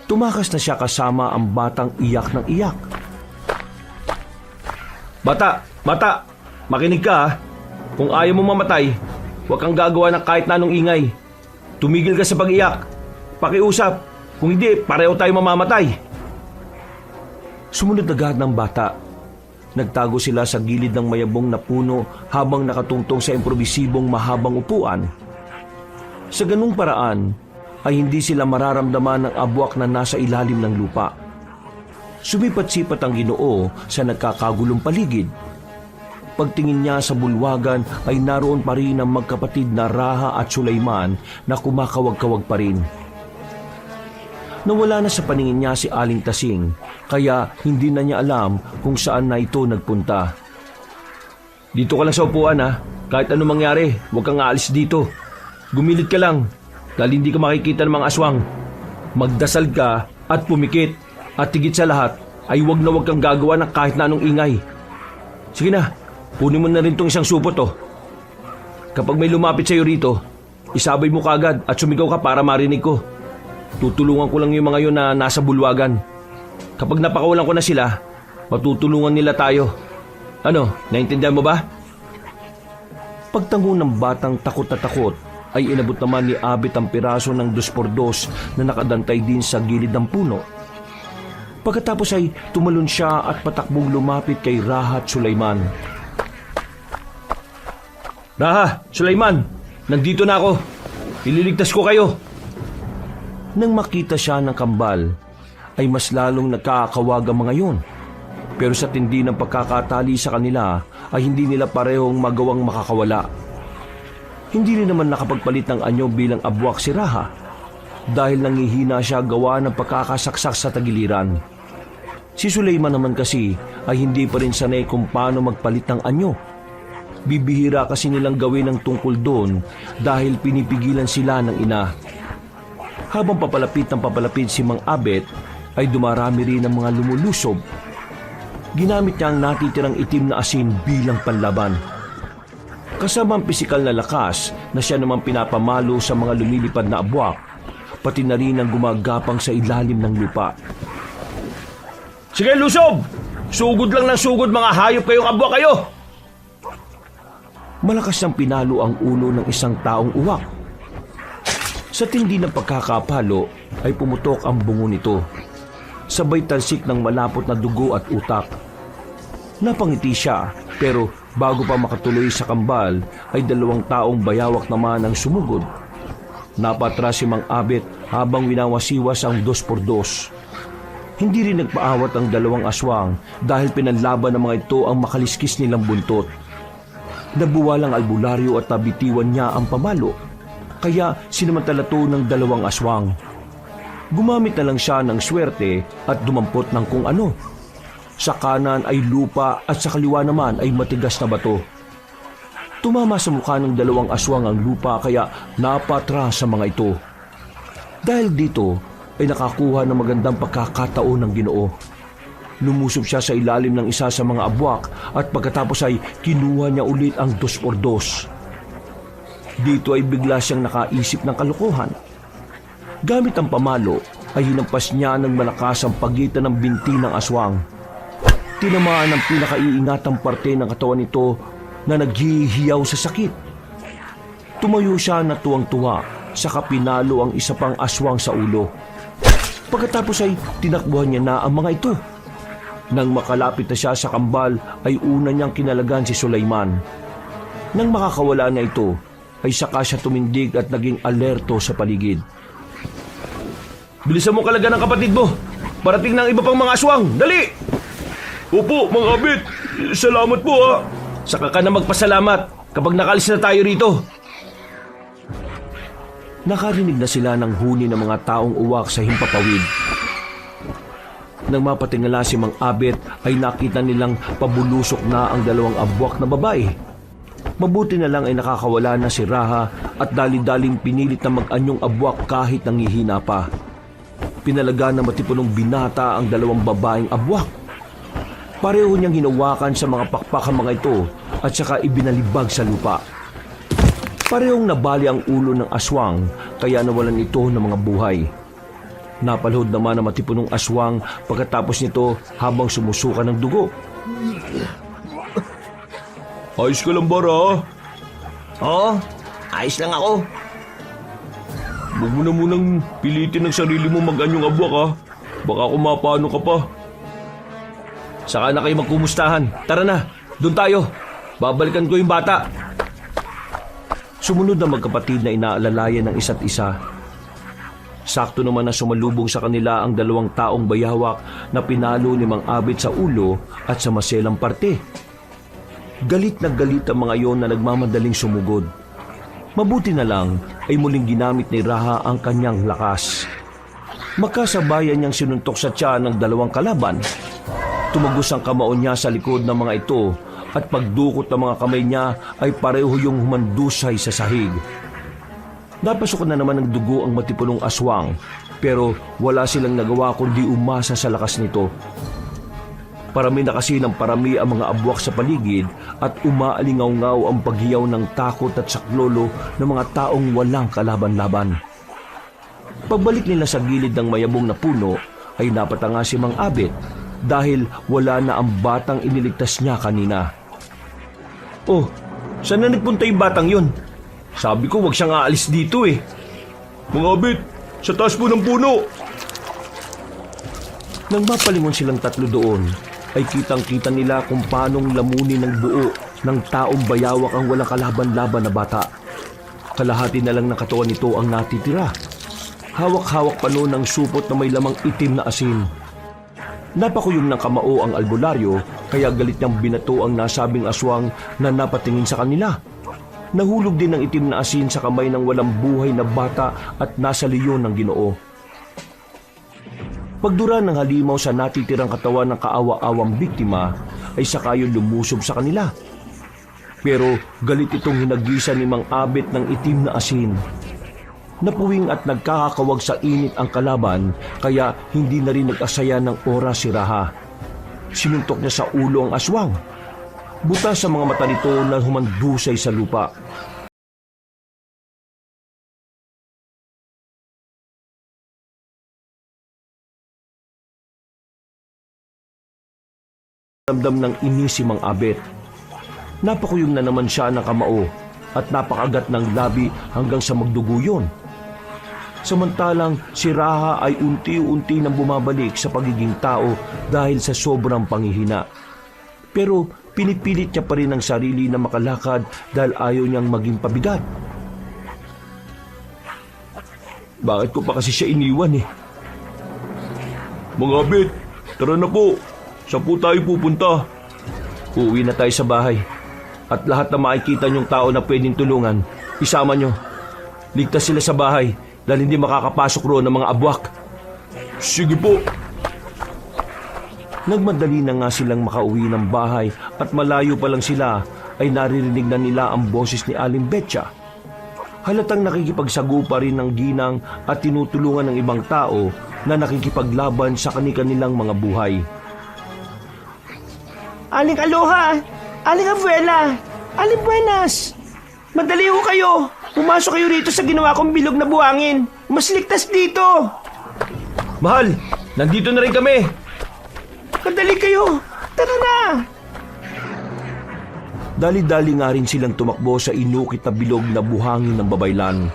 Tumakas na siya kasama ang batang iyak ng iyak. Bata, makinig ka ha. Kung ayaw mo mamatay, huwag kang gagawa ng kahit na anong ingay. Tumigil ka sa pag-iyak. Pakiusap, kung hindi, pareho tayo mamamatay. Sumunod agad ng bata. Nagtago sila sa gilid ng mayabong na puno habang nakatungtong sa improbisibong mahabang upuan. Sa ganung paraan ay hindi sila mararamdaman ng abwak na nasa ilalim ng lupa. Sumipat-sipat ang Ginoo sa nagkakagulong paligid. Pagtingin niya sa bulwagan ay naroon pa rin ang magkapatid na Raha at Sulaiman na kumakawag-kawag pa rin. Nawala na sa paningin niya si Aling Tasing, kaya hindi na niya alam kung saan na ito nagpunta. Dito ka lang sa upuan ha. Kahit ano mangyari, huwag kang aalis dito. Gumilid ka lang, dahil hindi ka makikita ng mga aswang. Magdasal ka at pumikit, at higit sa lahat ay huwag na huwag kang gagawa ng kahit na anong ingay. Sige na, kunin mo na rin tong isang supot oh. Kapag may lumapit sa'yo rito, isabay mo kagad at sumigaw ka para marinig ko. Tutulungan ko lang yung mga yon na nasa bulwagan. Kapag napakawalan ko na sila, matutulungan nila tayo. Ano, naintindihan mo ba? Pagtango ng batang takot na takot, ay inabot naman ni Abit ang piraso ng 2x2 na nakadantay din sa gilid ng puno. Pagkatapos ay tumalon siya at patakbong lumapit kay Raha at Sulaiman. Raha, Sulaiman, nandito na ako. Ililigtas ko kayo. Nang makita siya ng kambal, ay mas lalong nagkakawag ang mga yun. Pero sa tindi ng pagkakatali sa kanila, ay hindi nila parehong magawang makakawala. Hindi rin naman nakapagpalit ng anyo bilang abwak si Raha dahil nangihina siya gawa ng pagkakasaksak sa tagiliran. Si Sulaiman naman kasi ay hindi pa rin sanay kung paano magpalit ng anyo. Bibihira kasi nilang gawin ang tungkol doon dahil pinipigilan sila ng ina. Habang papalapit si Mang Abet ay dumarami rin ang mga lumulusob. Ginamit niya ang natitirang itim na asin bilang panlaban. Kasama ang pisikal na lakas na siya naman pinapamalo sa mga lumilipad na abwak, pati na rin ang gumagapang sa ilalim ng lupa. Sige, lusob! Sugod lang ng sugod, mga hayop kayong abwak kayo! Malakas niyang pinalo ang ulo ng isang taong uwak. Sa tindi ng pagkakapalo ay pumutok ang bungo nito. Sabay talsik ng malapot na dugo at utak. Napangiti siya, pero bago pa makatuloy sa kambal ay 2 taong bayawak naman ang sumugod. Napatras si Mang Abet habang winawasiwas ang 2x2. Hindi rin nagpaawat ang 2 aswang dahil pinanlaban ng mga ito ang makaliskis nilang buntot. Nabuwalang albularyo at nabitiwan niya ang pamalo, kaya sinamantala to ng 2 aswang. Gumamit na lang siya ng swerte at dumampot ng kung ano. Sa kanan ay lupa at sa kaliwa naman ay matigas na bato. Tumama sa mukha ng 2 aswang ang lupa kaya napatras sa mga ito. Dahil dito ay nakakuha ng magandang pagkakataon ng Ginoo. Lumusob siya sa ilalim ng isa sa mga abwak at pagkatapos ay kinuha niya ulit ang 2x2. Dito ay bigla siyang nakaisip ng kalokohan. Gamit ang pamalo ay hinampas niya ng malakas ang pagitan ng binti ng aswang. Tinamaan ang pinakaiingatang parte ng katawan nito na naghihiyaw sa sakit. Tumayo siya na tuwang-tuwa saka pinalo ang isa pang aswang sa ulo. Pagkatapos ay tinakbuhan niya na ang mga ito. Nang makalapit na siya sa kambal ay una niyang kinalagan si Sulaiman. Nang makakawala na ito ay saka siya tumindig at naging alerto sa paligid. Bilisan mo kalaga ng kapatid mo. Parating ng iba pang mga aswang. Dali! Opo, Mang Abet. Salamat po ha. Saka ka na magpasalamat kapag nakalis na tayo rito. Nakarinig na sila ng huni ng mga taong uwak sa himpapawid. Nang mapatingala si Mang Abet ay nakita nilang pabulusok na ang 2 abwak na babae. Mabuti na lang ay nakakawala na si Raha at dali-daling pinilit na mag-anyong abwak kahit nangihina pa. Pinalaga na matipunong binata ang 2 babaeng abwak. Pareho niyang hinawakan sa mga pakpak ang mga ito at saka ibinalibag sa lupa. Parehong nabali ang ulo ng aswang kaya nawalan ito ng mga buhay. Napalhod naman ang matipunong aswang pagkatapos nito habang sumusuka ng dugo. Ayos ka lang, Bara? Oo, ayos lang ako. Huwag mo na munang pilitin ng sarili mo mag-anyong abwak, ha? Baka kumapano ka pa. Saka na kayo magkumustahan. Tara na, doon tayo. Babalikan ko yung bata. Sumunod na magkapatid na inaalalayan ng isa't isa. Sakto naman na sumalubong sa kanila ang dalawang taong bayawak na pinalo ni Mang Abit sa ulo at sa maselang parte. Galit na galit ang mga yon na nagmamadaling sumugod. Mabuti na lang ay muling ginamit ni Raha ang kanyang lakas. Magkasabayan niyang sinuntok sa tiyan ng dalawang kalaban. Tumagos ang kamao niya sa likod ng mga ito at pagdukot ng mga kamay niya ay pareho yung humandusay sa sahig. Napasukan na naman ng dugo ang matipunong aswang pero wala silang nagawa kundi umasa sa lakas nito. Parami na kasi ng parami ang mga abwak sa paligid at umaalingaw-ngaw ang paghiyaw ng takot at saklolo ng mga taong walang kalaban-laban. Pagbalik nila sa gilid ng mayabong na puno ay napatanga si Mang Abit dahil wala na ang batang iniligtas niya kanina. Oh, saan na nagpunta yung batang yun? Sabi ko wag siyang aalis dito eh. Mang Abit, sa taas po ng puno! Nang mapalingon silang tatlo doon, ay kitang-kita nila kung paanong lamunin ng buo ng taong bayawak ang walang kalaban-laban na bata. Kalahati na lang ng katawan nito ang natitira. Hawak-hawak pa noon ang supot na may lamang itim na asin. Napakuyom ng kamao ang albularyo kaya galit niyang binato ang nasabing aswang na napatingin sa kanila. Nahulog din ng itim na asin sa kamay ng walang buhay na bata at nasa leyon ng Ginoo. Pagdura ng halimaw sa natitirang katawan ng kaawa-awang biktima ay saka yun lumusob sa kanila. Pero galit itong hinagisa ni Mang Abit ng itim na asin. Napuwing at nagkakakawag sa init ang kalaban kaya hindi na rin nag-asaya ng oras si Raha. Sinuntok niya sa ulo ang aswang. Butas sa mga mata nito na humandusay sa lupa. Ramdam ng inis si Mang Abit. Napakuyom na naman siya ng kamao at napakagat ng labi hanggang sa magdugo yun. Samantalang si Raha ay unti-unti nang bumabalik sa pagiging tao dahil sa sobrang panghihina. Pero pinipilit niya pa rin ang sarili na makalakad dahil ayaw niyang maging pabigat. Bakit ko pa kasi siya iniwan eh? Mga Abit, tara na po. Saan po tayo pupunta? Uuwi na tayo sa bahay. At lahat na makikita niyong tao na pwedeng tulungan, isama niyo. Ligtas sila sa bahay dahil hindi makakapasok roon ng mga abwak. Sige po. Nagmadali na nga silang makauwi ng bahay at malayo pa lang sila ay naririnig na nila ang boses ni Aling Betcha. Halatang nakikipagsagupa rin ng ginang at tinutulungan ng ibang tao na nakikipaglaban sa kani-kanilang mga buhay. Aling Aloha! Aling Abuela! Aling Buenas! Madali ho kayo! Pumasok kayo rito sa ginawa kong bilog na buhangin! Mas ligtas dito! Mahal, nandito na rin kami! Madali kayo! Tara na! Dali-dali nga rin silang tumakbo sa inukit na bilog na buhangin ng babaylan.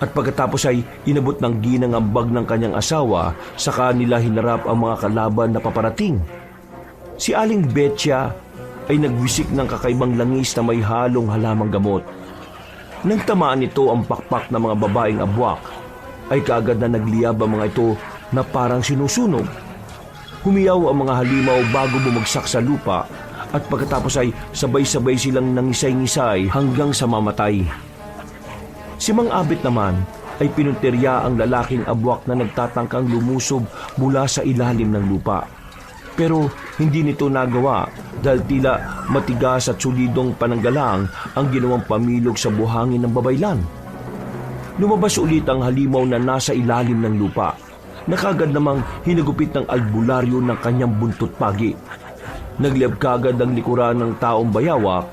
At pagkatapos ay inabot ng ginang ang bag ng kanyang asawa, saka nila hinarap ang mga kalaban na paparating. Si Aling Betcha ay nagwisik ng kakaibang langis na may halong halamang gamot. Nang tamaan nito ang pakpak ng mga babaeng abwak, ay kaagad na nagliyab ang mga ito na parang sinusunog. Humiyaw ang mga halimaw bago bumagsak sa lupa at pagkatapos ay sabay-sabay silang nangisay-ngisay hanggang sa mamatay. Si Mang Abit naman ay pinuntirya ang lalaking abwak na nagtatangkang lumusob mula sa ilalim ng lupa. Pero hindi nito nagawa dahil tila matigas at solidong pananggalang ang ginawang pamilog sa buhangin ng babaylan. Lumabas ulit ang halimaw na nasa ilalim ng lupa. Nakagad namang hinagupit ng albularyo ng kanyang buntot pagi. Nagliyab kagad ang likuran ng taong bayawak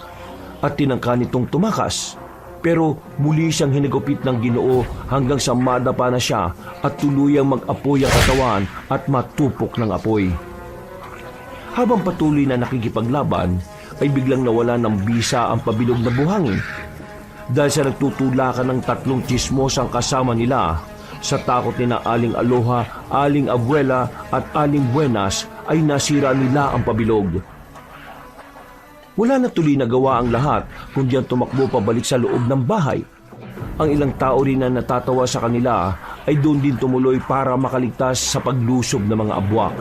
at tinangka nitong tumakas. Pero muli siyang hinagupit ng Ginoo hanggang sa madapa na siya at tuluyang mag-apoy ang katawan at matupok ng apoy. Habang patuloy na nakikipaglaban, ay biglang nawala ng bisa ang pabilog na buhangin. Dahil sa nagtutulakan ng 3 tsismosang kasama nila, sa takot ni na Aling Aloha, Aling Abuela at Aling Buenas ay nasira nila ang pabilog. Wala na tuloy na gawa ang lahat kundi ang tumakbo pabalik sa loob ng bahay. Ang ilang tao rin na natatawa sa kanila ay doon din tumuloy para makaligtas sa paglusob ng mga abwak.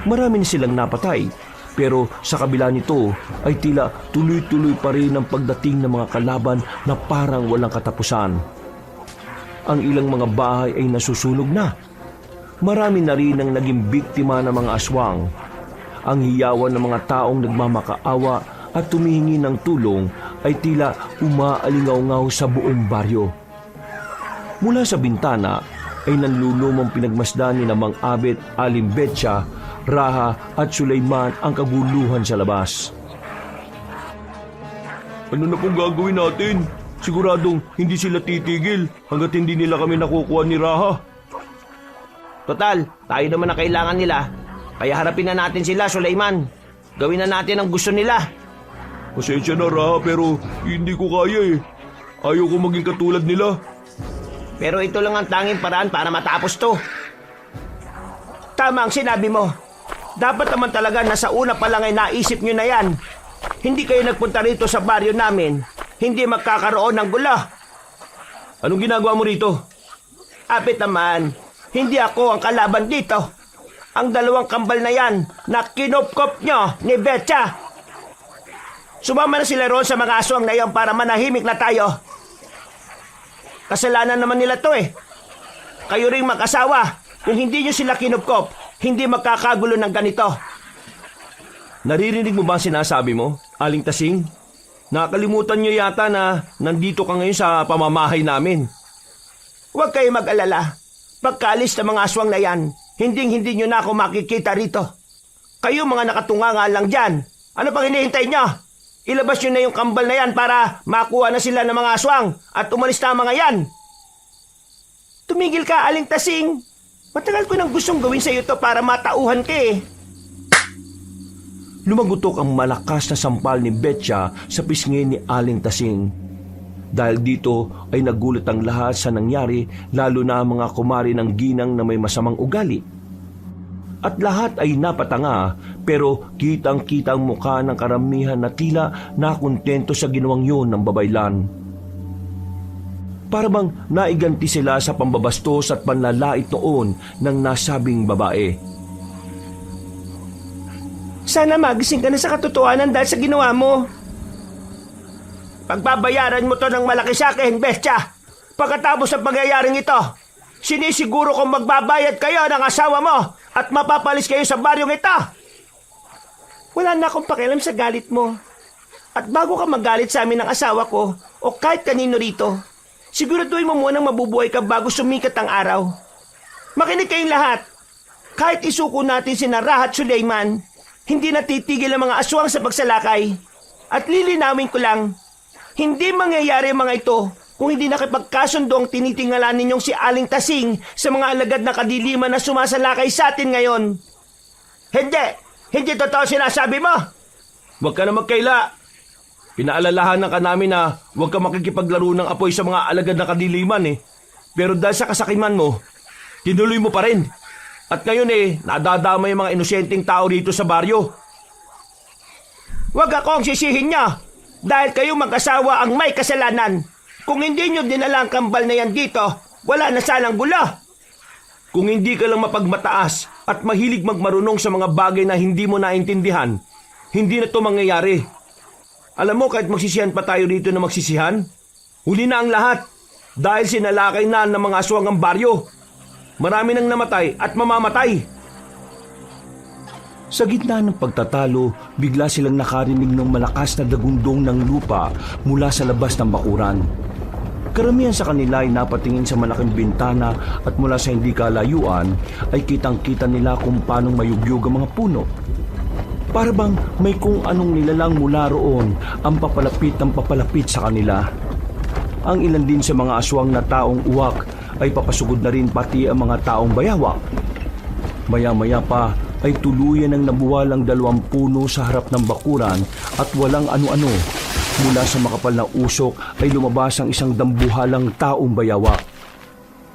Marami na silang napatay, pero sa kabila nito ay tila tuloy-tuloy pa rin ang pagdating ng mga kalaban na parang walang katapusan. Ang ilang mga bahay ay nasusunog na. Marami na rin ang naging biktima ng mga aswang. Ang hiyawan ng mga taong nagmamakaawa at tumihingi ng tulong ay tila umaalingaw-ngaw sa buong baryo. Mula sa bintana ay nanlulumang pinagmasdan ni Mang Abet, Aling Betcha, Raha at Sulaiman ang kaguluhan sa labas. Ano na pong gagawin natin? Siguradong hindi sila titigil hanggat hindi nila kami nakukuha ni Raha. Total, tayo naman ang kailangan nila. Kaya harapin na natin sila, Sulaiman. Gawin na natin ang gusto nila. Pasensya na, Raha, pero hindi ko kaya eh. Ayaw ko maging katulad nila. Pero ito lang ang tanging paraan para matapos to. Tama ang sinabi mo. Dapat naman talaga na sa una pa lang ay naisip nyo na yan. Hindi kayo nagpunta rito sa baryo namin. Hindi magkakaroon ng gulo. Anong ginagawa mo rito? Apit naman, hindi ako ang kalaban dito. Ang 2 kambal na yan na kinupkop nyo ni Betcha. Sumama na sila roon sa mga aswang na yan para manahimik na tayo. Kasalanan naman nila to eh. Kayo ring mag-asawa. Kung hindi nyo sila kinupkop, hindi magkakagulo ng ganito. Naririnig mo ba ang sinasabi mo, Aling Tasing? Nakalimutan nyo yata na nandito ka ngayon sa pamamahay namin. Huwag kayo mag-alala. Pagkaalis ng mga aswang na yan, hindi nyo na ako makikita rito. Kayo mga nakatunga nga lang dyan. Ano pang hinihintay nyo? Ilabas nyo na yung kambal na yan para makuha na sila ng mga aswang at umalis na ang mga yan. Tumigil ka, Aling Tasing. Matagal ko nang gustong gawin sa iyo to para matauhan ka eh. Lumagutok ang malakas na sampal ni Betcha sa pisngi ni Aling Tasing. Dahil dito ay nagulat ang lahat sa nangyari, lalo na ang mga kumari ng ginang na may masamang ugali. At lahat ay napatanga, pero kitang-kitang mukha ng karamihan na tila nakontento sa ginawang yun ng babaylan. Para bang naiganti sila sa pambabastos at panlalait noon ng nasabing babae. Sana magising ka na sa katotohanan dahil sa ginawa mo. Pagbabayaran mo to ng malaki sa akin, Betcha. Pagkatapos ng pangyayaring ito, sinisiguro kong magbabayad kayo ng asawa mo at mapapalis kayo sa baryong ito. Wala na akong pakialam sa galit mo. At bago ka magalit sa amin ng asawa ko o kahit kanino rito, siguraduhin mo munang mabubuhay ka bago sumikat ang araw. Makinig kayong lahat. Kahit isuko natin si Raha at Sulaiman, hindi natitigil ang mga aswang sa pagsalakay. At lilinawin ko lang, hindi mangyayari ang mga ito kung hindi nakipagkasundo ang tinitingala ninyong si Aling Tasing sa mga alagad na kadiliman na sumasalakay sa atin ngayon. Hindi totoo sinasabi mo. Huwag ka na magkaila. Pinaalalahanan ka namin na huwag ka makikipaglaro ng apoy sa mga alagad na kadiliman eh. Pero dahil sa kasakiman mo, tinuloy mo pa rin. At ngayon nadadama yung mga inosenteng tao dito sa baryo. Huwag ako ang sisihin niya dahil kayong mag-asawa ang may kasalanan. Kung hindi nyo dinala ang kambal na yan dito, wala na sanang gulo. Kung hindi ka lang mapagmataas at mahilig magmarunong sa mga bagay na hindi mo naintindihan, hindi na to mangyayari. Alam mo, kahit magsisihan pa tayo dito na magsisihan, huli na ang lahat dahil sinalakay na ng mga aswang ang baryo. Marami nang namatay at mamamatay. Sa gitna ng pagtatalo, bigla silang nakarinig ng malakas na dagundong ng lupa mula sa labas ng bakuran. Karamihan sa kanila ay napatingin sa malaking bintana at mula sa hindi kalayuan ay kitang-kita nila kung paano mayugyog ang mga puno. Para bang may kung anong nilalang mula roon ang papalapit ng papalapit sa kanila. Ang ilan din sa mga aswang na taong uwak ay papasugod na rin pati ang mga taong bayawak. Maya-maya pa ay tuluyan ng nabuwal ang 2 puno sa harap ng bakuran at walang ano-ano. Mula sa makapal na usok ay lumabas ang isang dambuhalang taong bayawak.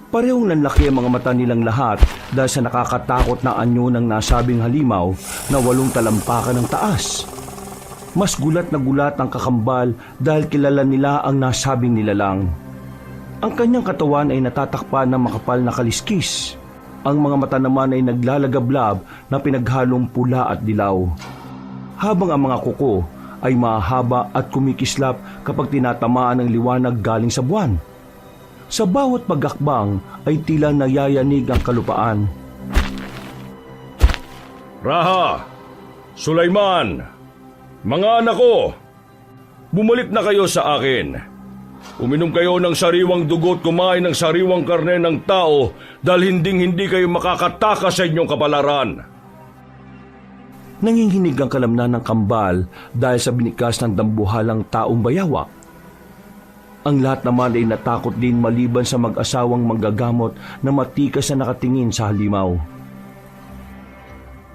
Parehong nanlaki ang mga mata nilang lahat dahil sa nakakatakot na anyo ng nasabing halimaw na 8 talampakan ng taas. Mas gulat na gulat ang kakambal dahil kilala nila ang nasabing nilalang. Ang kanyang katawan ay natatakpan ng makapal na kaliskis. Ang mga mata naman ay naglalagablab na pinaghalong pula at dilaw. Habang ang mga kuko ay mahaba at kumikislap kapag tinatamaan ng liwanag galing sa buwan. Sa bawat pagakbang ay tila nayayanig ang kalupaan. Raha, Sulaiman, mga anak ko, bumalik na kayo sa akin. Uminom kayo ng sariwang dugo't kumain ng sariwang karne ng tao dahil hindi kayo makakatakas sa inyong kapalaran. Nanginginig ang kalamnan ng kambal dahil sa binikas ng dambuhalang taong bayawak. Ang lahat naman ay natakot din maliban sa mag-asawang manggagamot na matikas na nakatingin sa halimaw.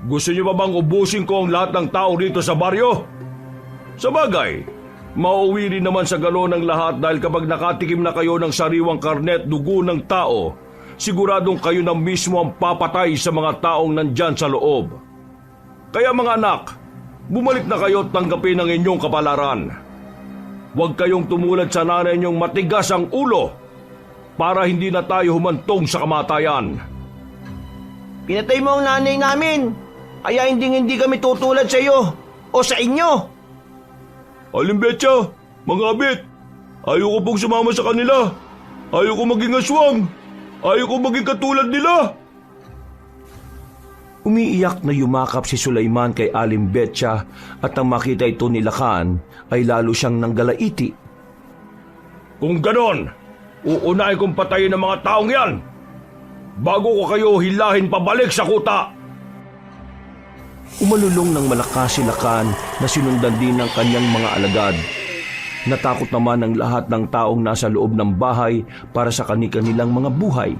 Gusto niyo ba bang ubusin ko ang lahat ng tao rito sa baryo? Sa bagay, mauwi rin naman sa galon ng lahat dahil kapag nakatikim na kayo ng sariwang karne at dugo ng tao, siguradong kayo na mismo ang papatay sa mga taong nandyan sa loob. Kaya mga anak, bumalik na kayo at tanggapin ang inyong kapalaran. Huwag kayong tumulad sa nanay niyong matigas ang ulo para hindi na tayo humantong sa kamatayan. Pinatay mo ang nanay namin, kaya hindi kami tutulad sa iyo o sa inyo. Alimbetsa, mga abit, ayaw ko pong sumama sa kanila. Ayaw ko maging aswang. Ayaw ko maging katulad nila. Umiiyak na yumakap si Sulaiman kay Aling Betsa at nang makita ito ni Lakan ay lalo siyang nanggalaiti. Kung ganon, uunahin kong patayin ang mga taong yan bago ko kayo hilahin pabalik sa kuta. Umalulong ng malakas si Lakan na sinundan din ng kanyang mga alagad. Natakot naman ang lahat ng taong nasa loob ng bahay para sa kani-kanilang mga buhay.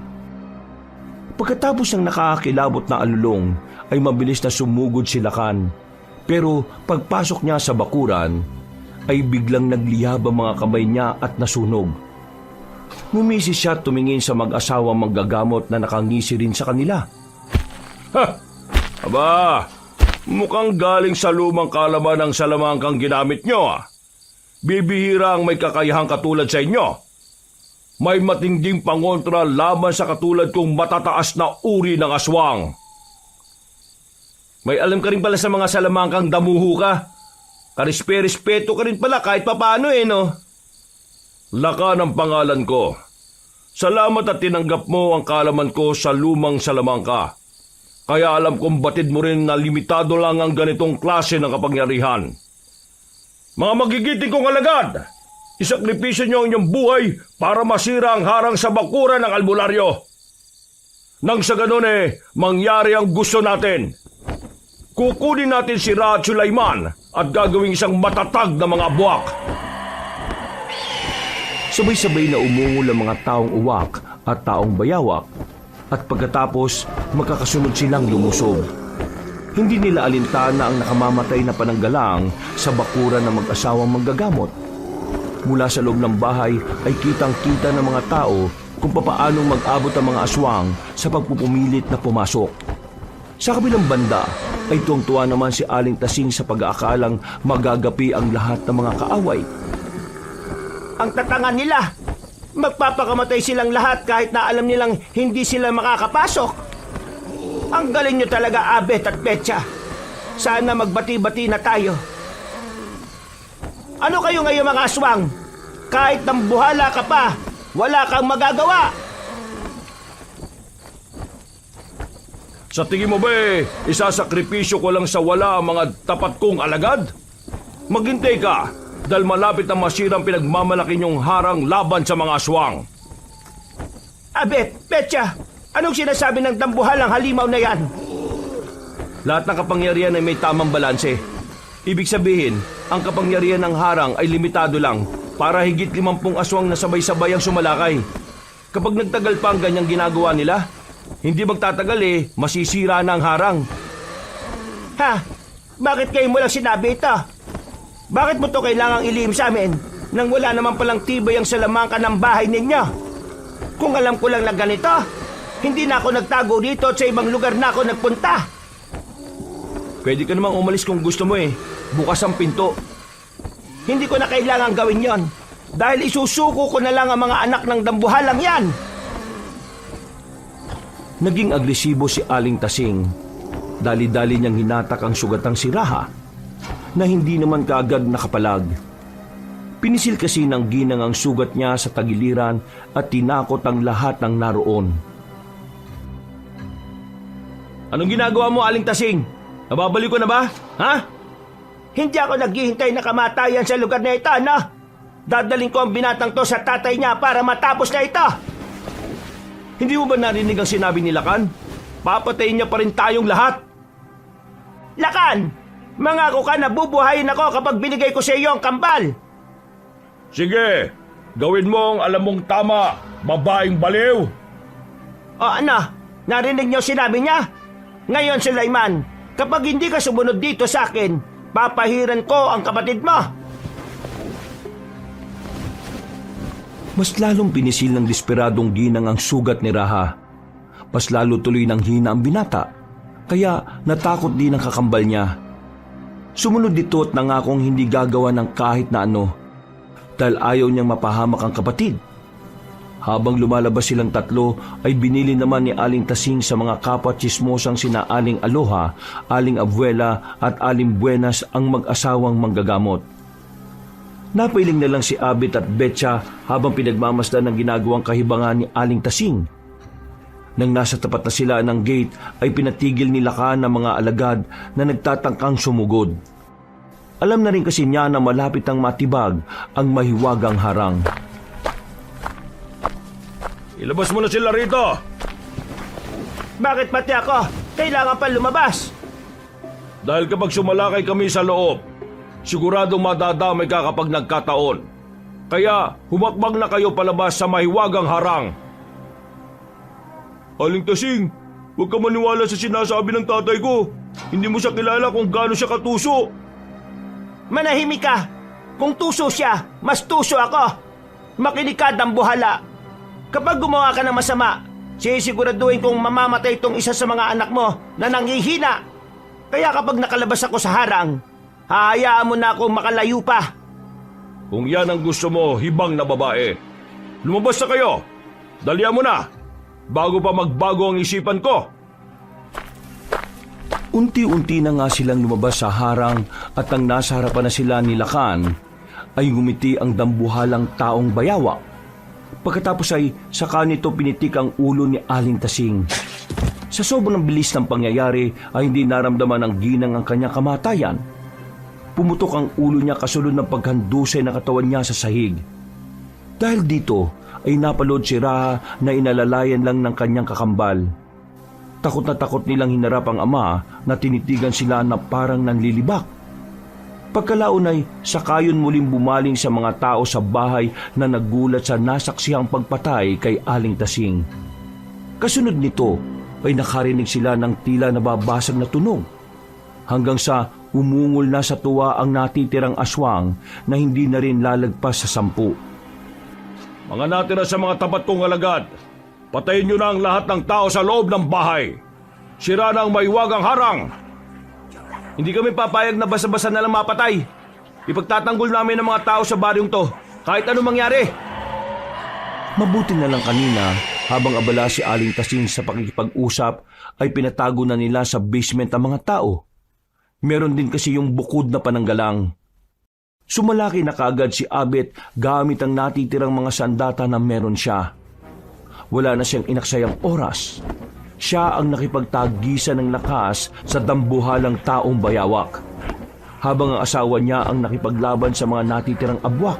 Pagkatapos ng nakakakilabot na alulong, ay mabilis na sumugod si Lakan. Pero pagpasok niya sa bakuran, ay biglang nagliyab ang mga kamay niya at nasunog. Ngumisi siya at tumingin sa mag-asawang manggagamot na nakangisi rin sa kanila. Ha! Aba, mukhang galing sa lumang kalaman ang salamangkang ginamit nyo. Bibihira ang may kakayahang katulad sa inyo. May matinding pangontra laban sa katulad kong matataas na uri ng aswang. May alam ka rin pala sa mga salamangkang damuho ka. Karispe-respeto ka rin pala kahit papaano no? Lakan ang pangalan ko. Salamat at tinanggap mo ang kalaman ko sa lumang salamangka. Kaya alam kong batid mo rin na limitado lang ang ganitong klase ng kapangyarihan. Mga magigiting kong alagad! Isakripisyo niyo ang inyong buhay para masira ang harang sa bakuran ng albularyo. Nang sa ganun mangyari ang gusto natin. Kukunin natin si Ra at Sulaiman at gagawing isang matatag na mga buwak. Sabay-sabay na umungol ang mga taong uwak at taong bayawak at pagkatapos magkakasunod silang lumusob. Hindi nila alintana ang nakamamatay na pananggalang sa bakuran ng mag-asawang manggagamot. Mula sa loob ng bahay ay kitang-kita ng mga tao kung papaanong mag-abot ang mga aswang sa pagpupumilit na pumasok. Sa kabilang banda ay tuwang-tuwa naman si Aling Tasing sa pag-aakalang magagapi ang lahat ng mga kaaway. Ang tatangan nila, magpapakamatay silang lahat kahit na alam nilang hindi sila makakapasok. Ang galing nyo talaga, Abet at Betsa. Sana magbati-bati na tayo. Ano kayo ngayon mga aswang? Kahit nambuhala ka pa, wala kang magagawa. Sa tingin mo ba isasakripisyo ko lang sa wala ang mga tapat kong alagad? Maghintay ka dahil malapit na masira ang pinagmamalaki niyong harang laban sa mga aswang. Abet, Betsa, anong sinasabi ng dambuhalang halimaw na yan? Lahat ng kapangyarihan ay may tamang balanse. Ibig sabihin, ang kapangyarihan ng harang ay limitado lang para higit 50 aswang na sabay-sabay ang sumalakay. Kapag nagtagal pa ang ganyang ginagawa nila, hindi magtatagal masisira na ang harang. Ha? Bakit kayo mo lang sinabi ito? Bakit mo to kailangang ilihim sa amin nang wala naman palang tibay ang salamangka ng bahay ninyo? Kung alam ko lang na ganito, hindi na ako nagtago dito at sa ibang lugar na ako nagpunta. Pwede ka namang umalis kung gusto mo Bukas ang pinto. Hindi ko na kailangang gawin yon dahil isusuko ko na lang ang mga anak ng dambuhalang yan. Naging agresibo si Aling Tasing. Dali-dali niyang hinatak ang sugatang si Raha na hindi naman kaagad nakapalag. Pinisil kasi ng ginang ang sugat niya sa tagiliran at tinakot ang lahat ng naroon. Anong ginagawa mo, Aling Tasing? Nababalik ko na ba? Ha? Hindi ako naghihintay na kamatayan sa lugar na ito, no? Dadaling ko ang binatang to sa tatay niya para matapos na ito. Hindi mo ba narinig ang sinabi ni Lakan? Papatayin niya pa rin tayong lahat. Lakan! Mangako ka na bubuhayin ako kapag binigay ko sa iyo ang kambal. Sige, gawin mo ang alam mong tama, babaeng baliw. O ano? Narinig niyo sinabi niya? Ngayon, Sulaiman, kapag hindi ka sumunod dito sa akin, papahiran ko ang kapatid mo. Mas lalong pinisil ng desperadong ginang ang sugat ni Raha. Mas lalo tuloy ng hina ang binata, kaya natakot din ang kakambal niya. Sumunod dito at nangakong hindi gagawa ng kahit na ano, dahil ayaw niyang mapahamak ang kapatid. Habang lumalabas silang tatlo, ay binili naman ni Aling Tasing sa mga kapwa tsismosang sina Aling Aloha, Aling Abuela at Aling Buenas ang mag-asawang manggagamot. Napailing na lang si Abit at Betcha habang pinagmamasdan ng ginagawang kahibangan ni Aling Tasing. Nang nasa tapat na sila ng gate, ay pinatigil ni Lakan ng mga alagad na nagtatangkang sumugod. Alam na rin kasi niya na malapit ang matibag ang mahiwagang harang. Ilabas mo na sila rito. Bakit pati ako? Kailangan pa lumabas. Dahil kapag sumalakay kami sa loob, siguradong madadamay ka kapag nagkataon. Kaya humakbang na kayo palabas sa mahiwagang harang. Aling Tasing, huwag ka maniwala sa sinasabi ng tatay ko. Hindi mo siya kilala kung gaano siya katuso. Manahimik ka. Kung tuso siya, mas tuso ako. Makinig ka, dambuhala. Kapag gumawa ka ng masama, sisiguraduhin kong mamamatay itong isa sa mga anak mo na nanghihina. Kaya kapag nakalabas ako sa harang, hahayaan mo na akong makalayo pa. Kung yan ang gusto mo, hibang na babae, lumabas na kayo. Dalian mo na, bago pa magbago ang isipan ko. Unti-unti na nga silang lumabas sa harang at ang nasa harapan na sila ni Lakan ay ngumiti ang dambuhalang taong bayawa. Pagkatapos ay saka nito pinitik ang ulo ni Aling Tasing. Sa sobrang bilis ng pangyayari ay hindi naramdaman ng ginang ang kanyang kamatayan. Pumutok ang ulo niya kasunod ng paghandusay na katawan niya sa sahig. Dahil dito ay napalood si Raha na inalalayan lang ng kanyang kakambal. Takot na takot nilang hinarap ang ama na tinitigan sila na parang nanlilibak. Pagkalaon ay sakayon muling bumaling sa mga tao sa bahay na nagulat sa nasaksihang pagpatay kay Aling Tasing. Kasunod nito ay nakarinig sila ng tila nababasag na tunog. Hanggang sa umungol na sa tuwa ang natitirang aswang na hindi na rin lalagpas sa 10. Mga natira sa mga tapat kong alagad, patayin nyo na ang lahat ng tao sa loob ng bahay. Sira na ang maiwagang harang. Hindi kami papayag na basa-basa na lang mapatay. Ipagtatanggol namin ang mga tao sa baryong to, kahit anong mangyari. Mabuti na lang kanina, habang abala si Aling Tasing sa pakikipag-usap, ay pinatago na nila sa basement ang mga tao. Meron din kasi yung bukod na pananggalang. Sumalaki na kaagad si Abet gamit ang natitirang mga sandata na meron siya. Wala na siyang inaksayang oras. Siya ang nakipagtagisa ng lakas sa dambuhalang taong bayawak, habang ang asawa niya ang nakipaglaban sa mga natitirang abwak.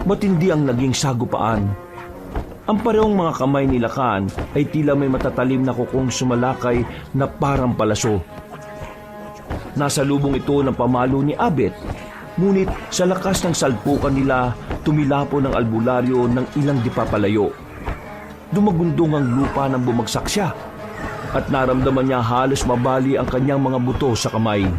Matindi ang naging sagupaan. Ang parehong mga kamay ni Lakan ay tila may matatalim na kukong sumalakay na parang palaso. nasa lubong ito ng pamalo ni Abet. Ngunit sa lakas ng salpukan nila, tumilapo ng albularyo ng ilang di pa palayo. Dumagundong ang lupa nang bumagsak siya at naramdaman niya halos mabali ang kanyang mga buto sa kamay.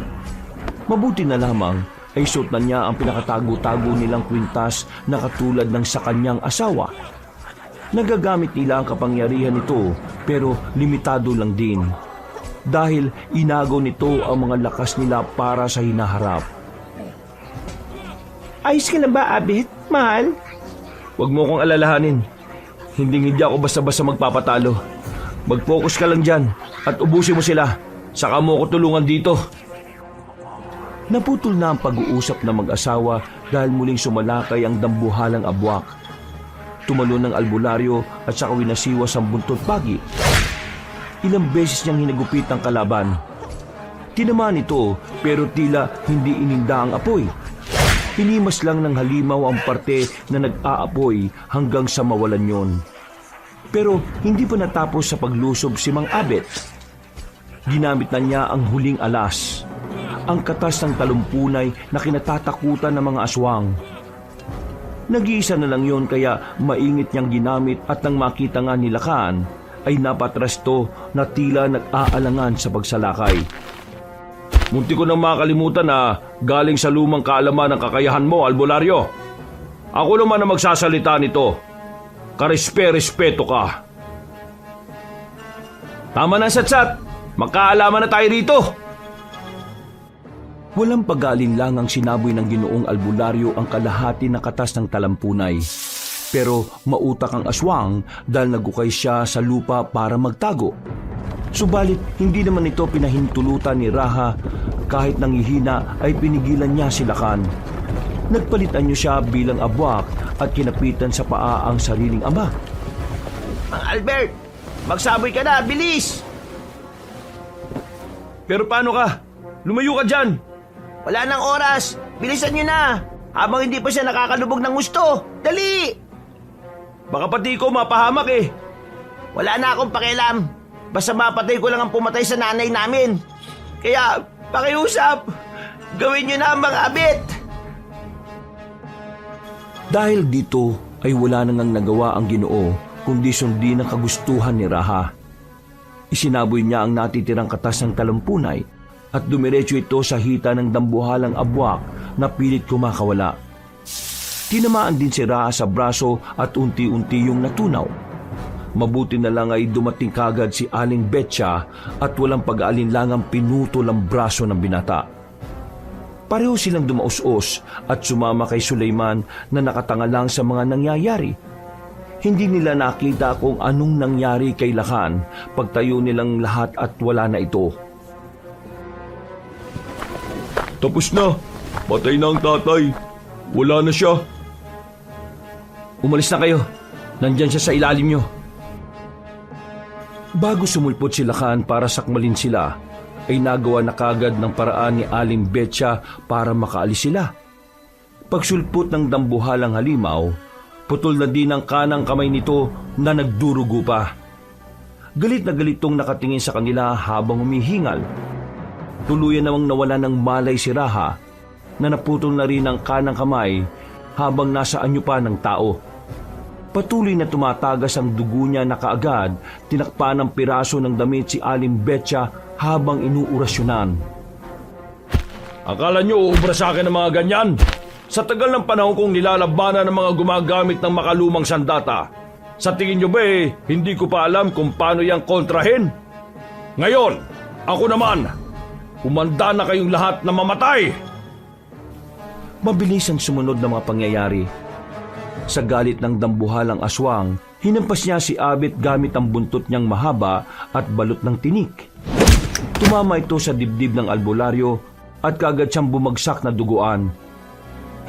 Mabuti na lamang ay suot na niya ang pinakatago-tago nilang kwintas na katulad ng sa kanyang asawa. Nagagamit nila ang kapangyarihan nito pero limitado lang din. Dahil inagaw nito ang mga lakas nila para sa hinaharap. Ayos ka lang ba, Abet? Mahal? Huwag mo kong alalahanin. Hindi ako basta-basta magpapatalo. Mag-focus ka lang dyan at ubusin mo sila. Saka mo ko tulungan dito. Naputol na ang pag-uusap ng mag-asawa dahil muling sumalakay ang dambuhalang abwak. Tumalon ng albularyo at saka winasiwas ang buntot pagi. Ilang beses niyang hinagupit ang kalaban. Tinamaan ito pero tila hindi ininda ang apoy. Hinimas lang ng halimaw ang parte na nag-aapoy hanggang sa mawalan yon. Pero hindi pa natapos sa paglusob si Mang Abet. Ginamit na niya ang huling alas, ang katas ng talumpunay na kinatatakutan ng mga aswang. Nag-iisa na lang yon kaya maingit niyang ginamit at nang makita nga ni Lakan ay napatras to na tila nag-aalangan sa pagsalakay. Munti ko nang makalimutan na galing sa lumang kaalaman ng kakayahan mo, albularyo. Ako naman ang magsasalita nito. Karespe-respeto ka. Tama na, Satsat. Magkaalaman na tayo rito. Walang pag-aalinlangang sinaboy ng Ginoong Albularyo ang kalahati na katas ng talampunay. Pero mautak ang aswang dahil nagukay siya sa lupa para magtago. Subalit hindi naman ito pinahintulutan ni Raha, kahit nangihina ay pinigilan niya si Lakan. Nagpalitan niyo siya bilang abwak at kinapitan sa paa ang sariling ama. Mang Albert, magsaboy ka na, bilis! Pero paano ka? Lumayo ka dyan! Wala nang oras, bilisan nyo na! Habang hindi pa siya nakakalubog ng gusto, dali! Baka pati ko mapahamak eh. Wala na akong pakialam. Basta mapatay ko lang ang pumatay sa nanay namin. Kaya, pakiusap, gawin nyo na, Mang Abet! Dahil dito ay wala nang nagawa ang Ginoo kundi sundin ang kagustuhan ni Raha. Isinaboy niya ang natitirang katas ng talampunay at dumiretso ito sa hita ng dambuhalang abwak na pilit kumakawala. Tinamaan din si Raha sa braso at unti-unti yung natunaw. Mabuti na lang ay dumating kagad si Aling Betcha at walang pag-aalinlangang pinutol ang braso ng binata. Pareho silang dumaus-os at sumama kay Sulaiman na nakatanga lang sa mga nangyayari. Hindi nila nakita kung anong nangyari kay Lakan pagtayo nilang lahat at wala na ito. Tapos na. Patay na ang tatay. Wala na siya. Umalis na kayo. Nandyan siya sa ilalim nyo. Bago sumulpot si Lakan para sakmalin sila, ay nagawa na kagad ng paraan ni Aling Betcha para makaalis sila. Pagsulpot ng dambuhalang halimaw, putol na din ang kanang kamay nito na nagdurugo pa. Galit na galit tong nakatingin sa kanila habang humihingal. Tuluyan namang nawala ng malay si Raha na naputol na rin ang kanang kamay habang nasa anyo pa ng tao. Patuloy na tumatagas ang dugo niya na kaagad tinakpan ng piraso ng damit si Aling Betcha habang inuurasyonan. Akala nyo uubra sa akin ng mga ganyan? Sa tagal ng panahon kong nilalabanan ng mga gumagamit ng makalumang sandata, sa tingin nyo ba hindi ko pa alam kung paano yang kontrahin? Ngayon, ako naman, humanda na kayong lahat na mamatay! Mabilis ang sumunod na mga pangyayari. Sa galit ng dambuhalang aswang, hinampas niya si Abet gamit ang buntot niyang mahaba at balot ng tinik. Tumama ito sa dibdib ng albularyo at kagad siyang bumagsak na duguan.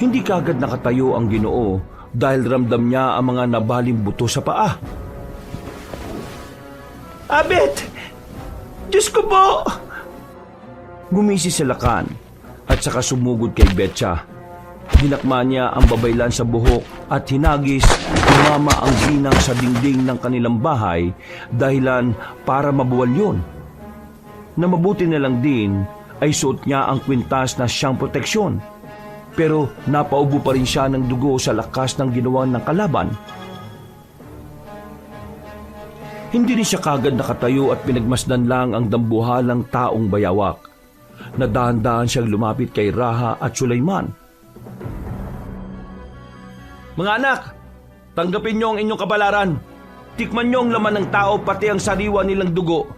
Hindi kagad nakatayo ang Ginoo dahil ramdam niya ang mga nabaling buto sa paa. Abet! Diyos ko po! Gumisi si Lakan at saka sumugod kay Betcha. Dinakma niya ang babaylan sa buhok at hinagis, tumama ang ginang sa dingding ng kanilang bahay dahilan para mabuwal yun. Na mabuti na lang din ay suot niya ang kwintas na siyang proteksyon. Pero napaubo pa rin siya ng dugo sa lakas ng ginawa ng kalaban. Hindi rin siya kagad nakatayo at pinagmasdan lang ang dambuhalang taong bayawak. Nadahan-dahan siyang lumapit kay Raha at Sulaiman. Mga anak, tanggapin niyo ang inyong kabalaran. Tikman niyo ang laman ng tao pati ang sariwa nilang dugo.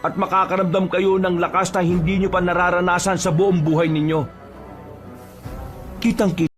At makakaramdam kayo ng lakas na hindi niyo pa nararanasan sa buong buhay ninyo. Kitang-kita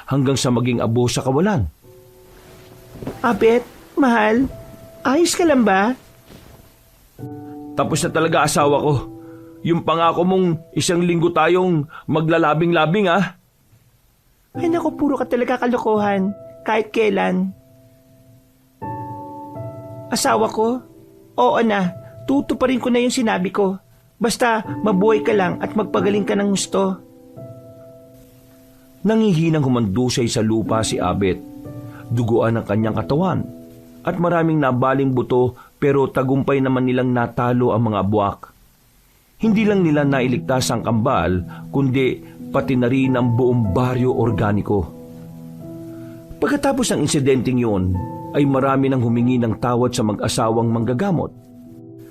hanggang sa maging abo sa kawalan. Abet, mahal, ayos ka lang ba? Tapos na talaga asawa ko. Yung pangako mong 1 linggo tayong maglalabing-labing Ay naku, puro ka talaga kalokohan, kahit kailan. Asawa ko? Oo na, tutuparin ko na yung sinabi ko. Basta mabuhay ka lang at magpagaling ka ng gusto. Nangihinang humandusay sa lupa si Abet. Duguan ang kanyang katawan at maraming nabaling buto, pero tagumpay naman nilang natalo ang mga buwak. Hindi lang nila nailigtas ang kambal, kundi pati na rin ang buong baryo organiko. Pagkatapos ng insidenteng yun, ay marami nang humingi ng tawad sa mag-asawang manggagamot.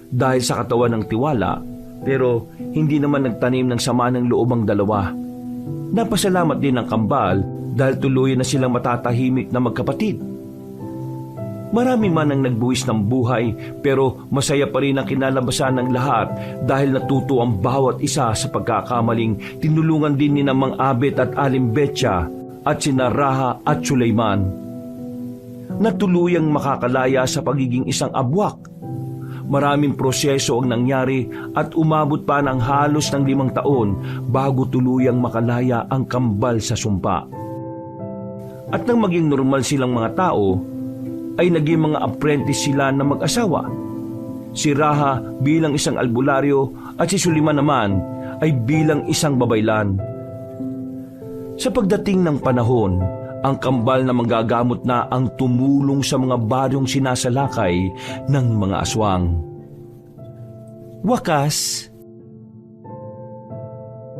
Dahil sa katawan ng tiwala, pero hindi naman nagtanim ng sama ng loob ang dalawa. Napasalamat din ang kambal dahil tuluyan na silang matatahimik na magkapatid. Marami man ang nagbuwis ng buhay, pero masaya pa rin ang kinalabasan ng lahat dahil natuto ang bawat isa sa pagkakamaling tinulungan din ni Mang Abet at Aling Betcha at sina Raha at Sulaiman. Natuluyang makakalaya sa pagiging isang abwak. Maraming proseso ang nangyari at umabot pa ng halos ng 5 taon bago tuluyang makalaya ang kambal sa sumpa. At nang maging normal silang mga tao, ay naging mga apprentice sila na mag-asawa. Si Raha bilang isang albularyo at si Sulaiman naman ay bilang isang babaylan. Sa pagdating ng panahon, ang kambal na manggagamot na ang tumulong sa mga baryong sinasalakay ng mga aswang. Wakas,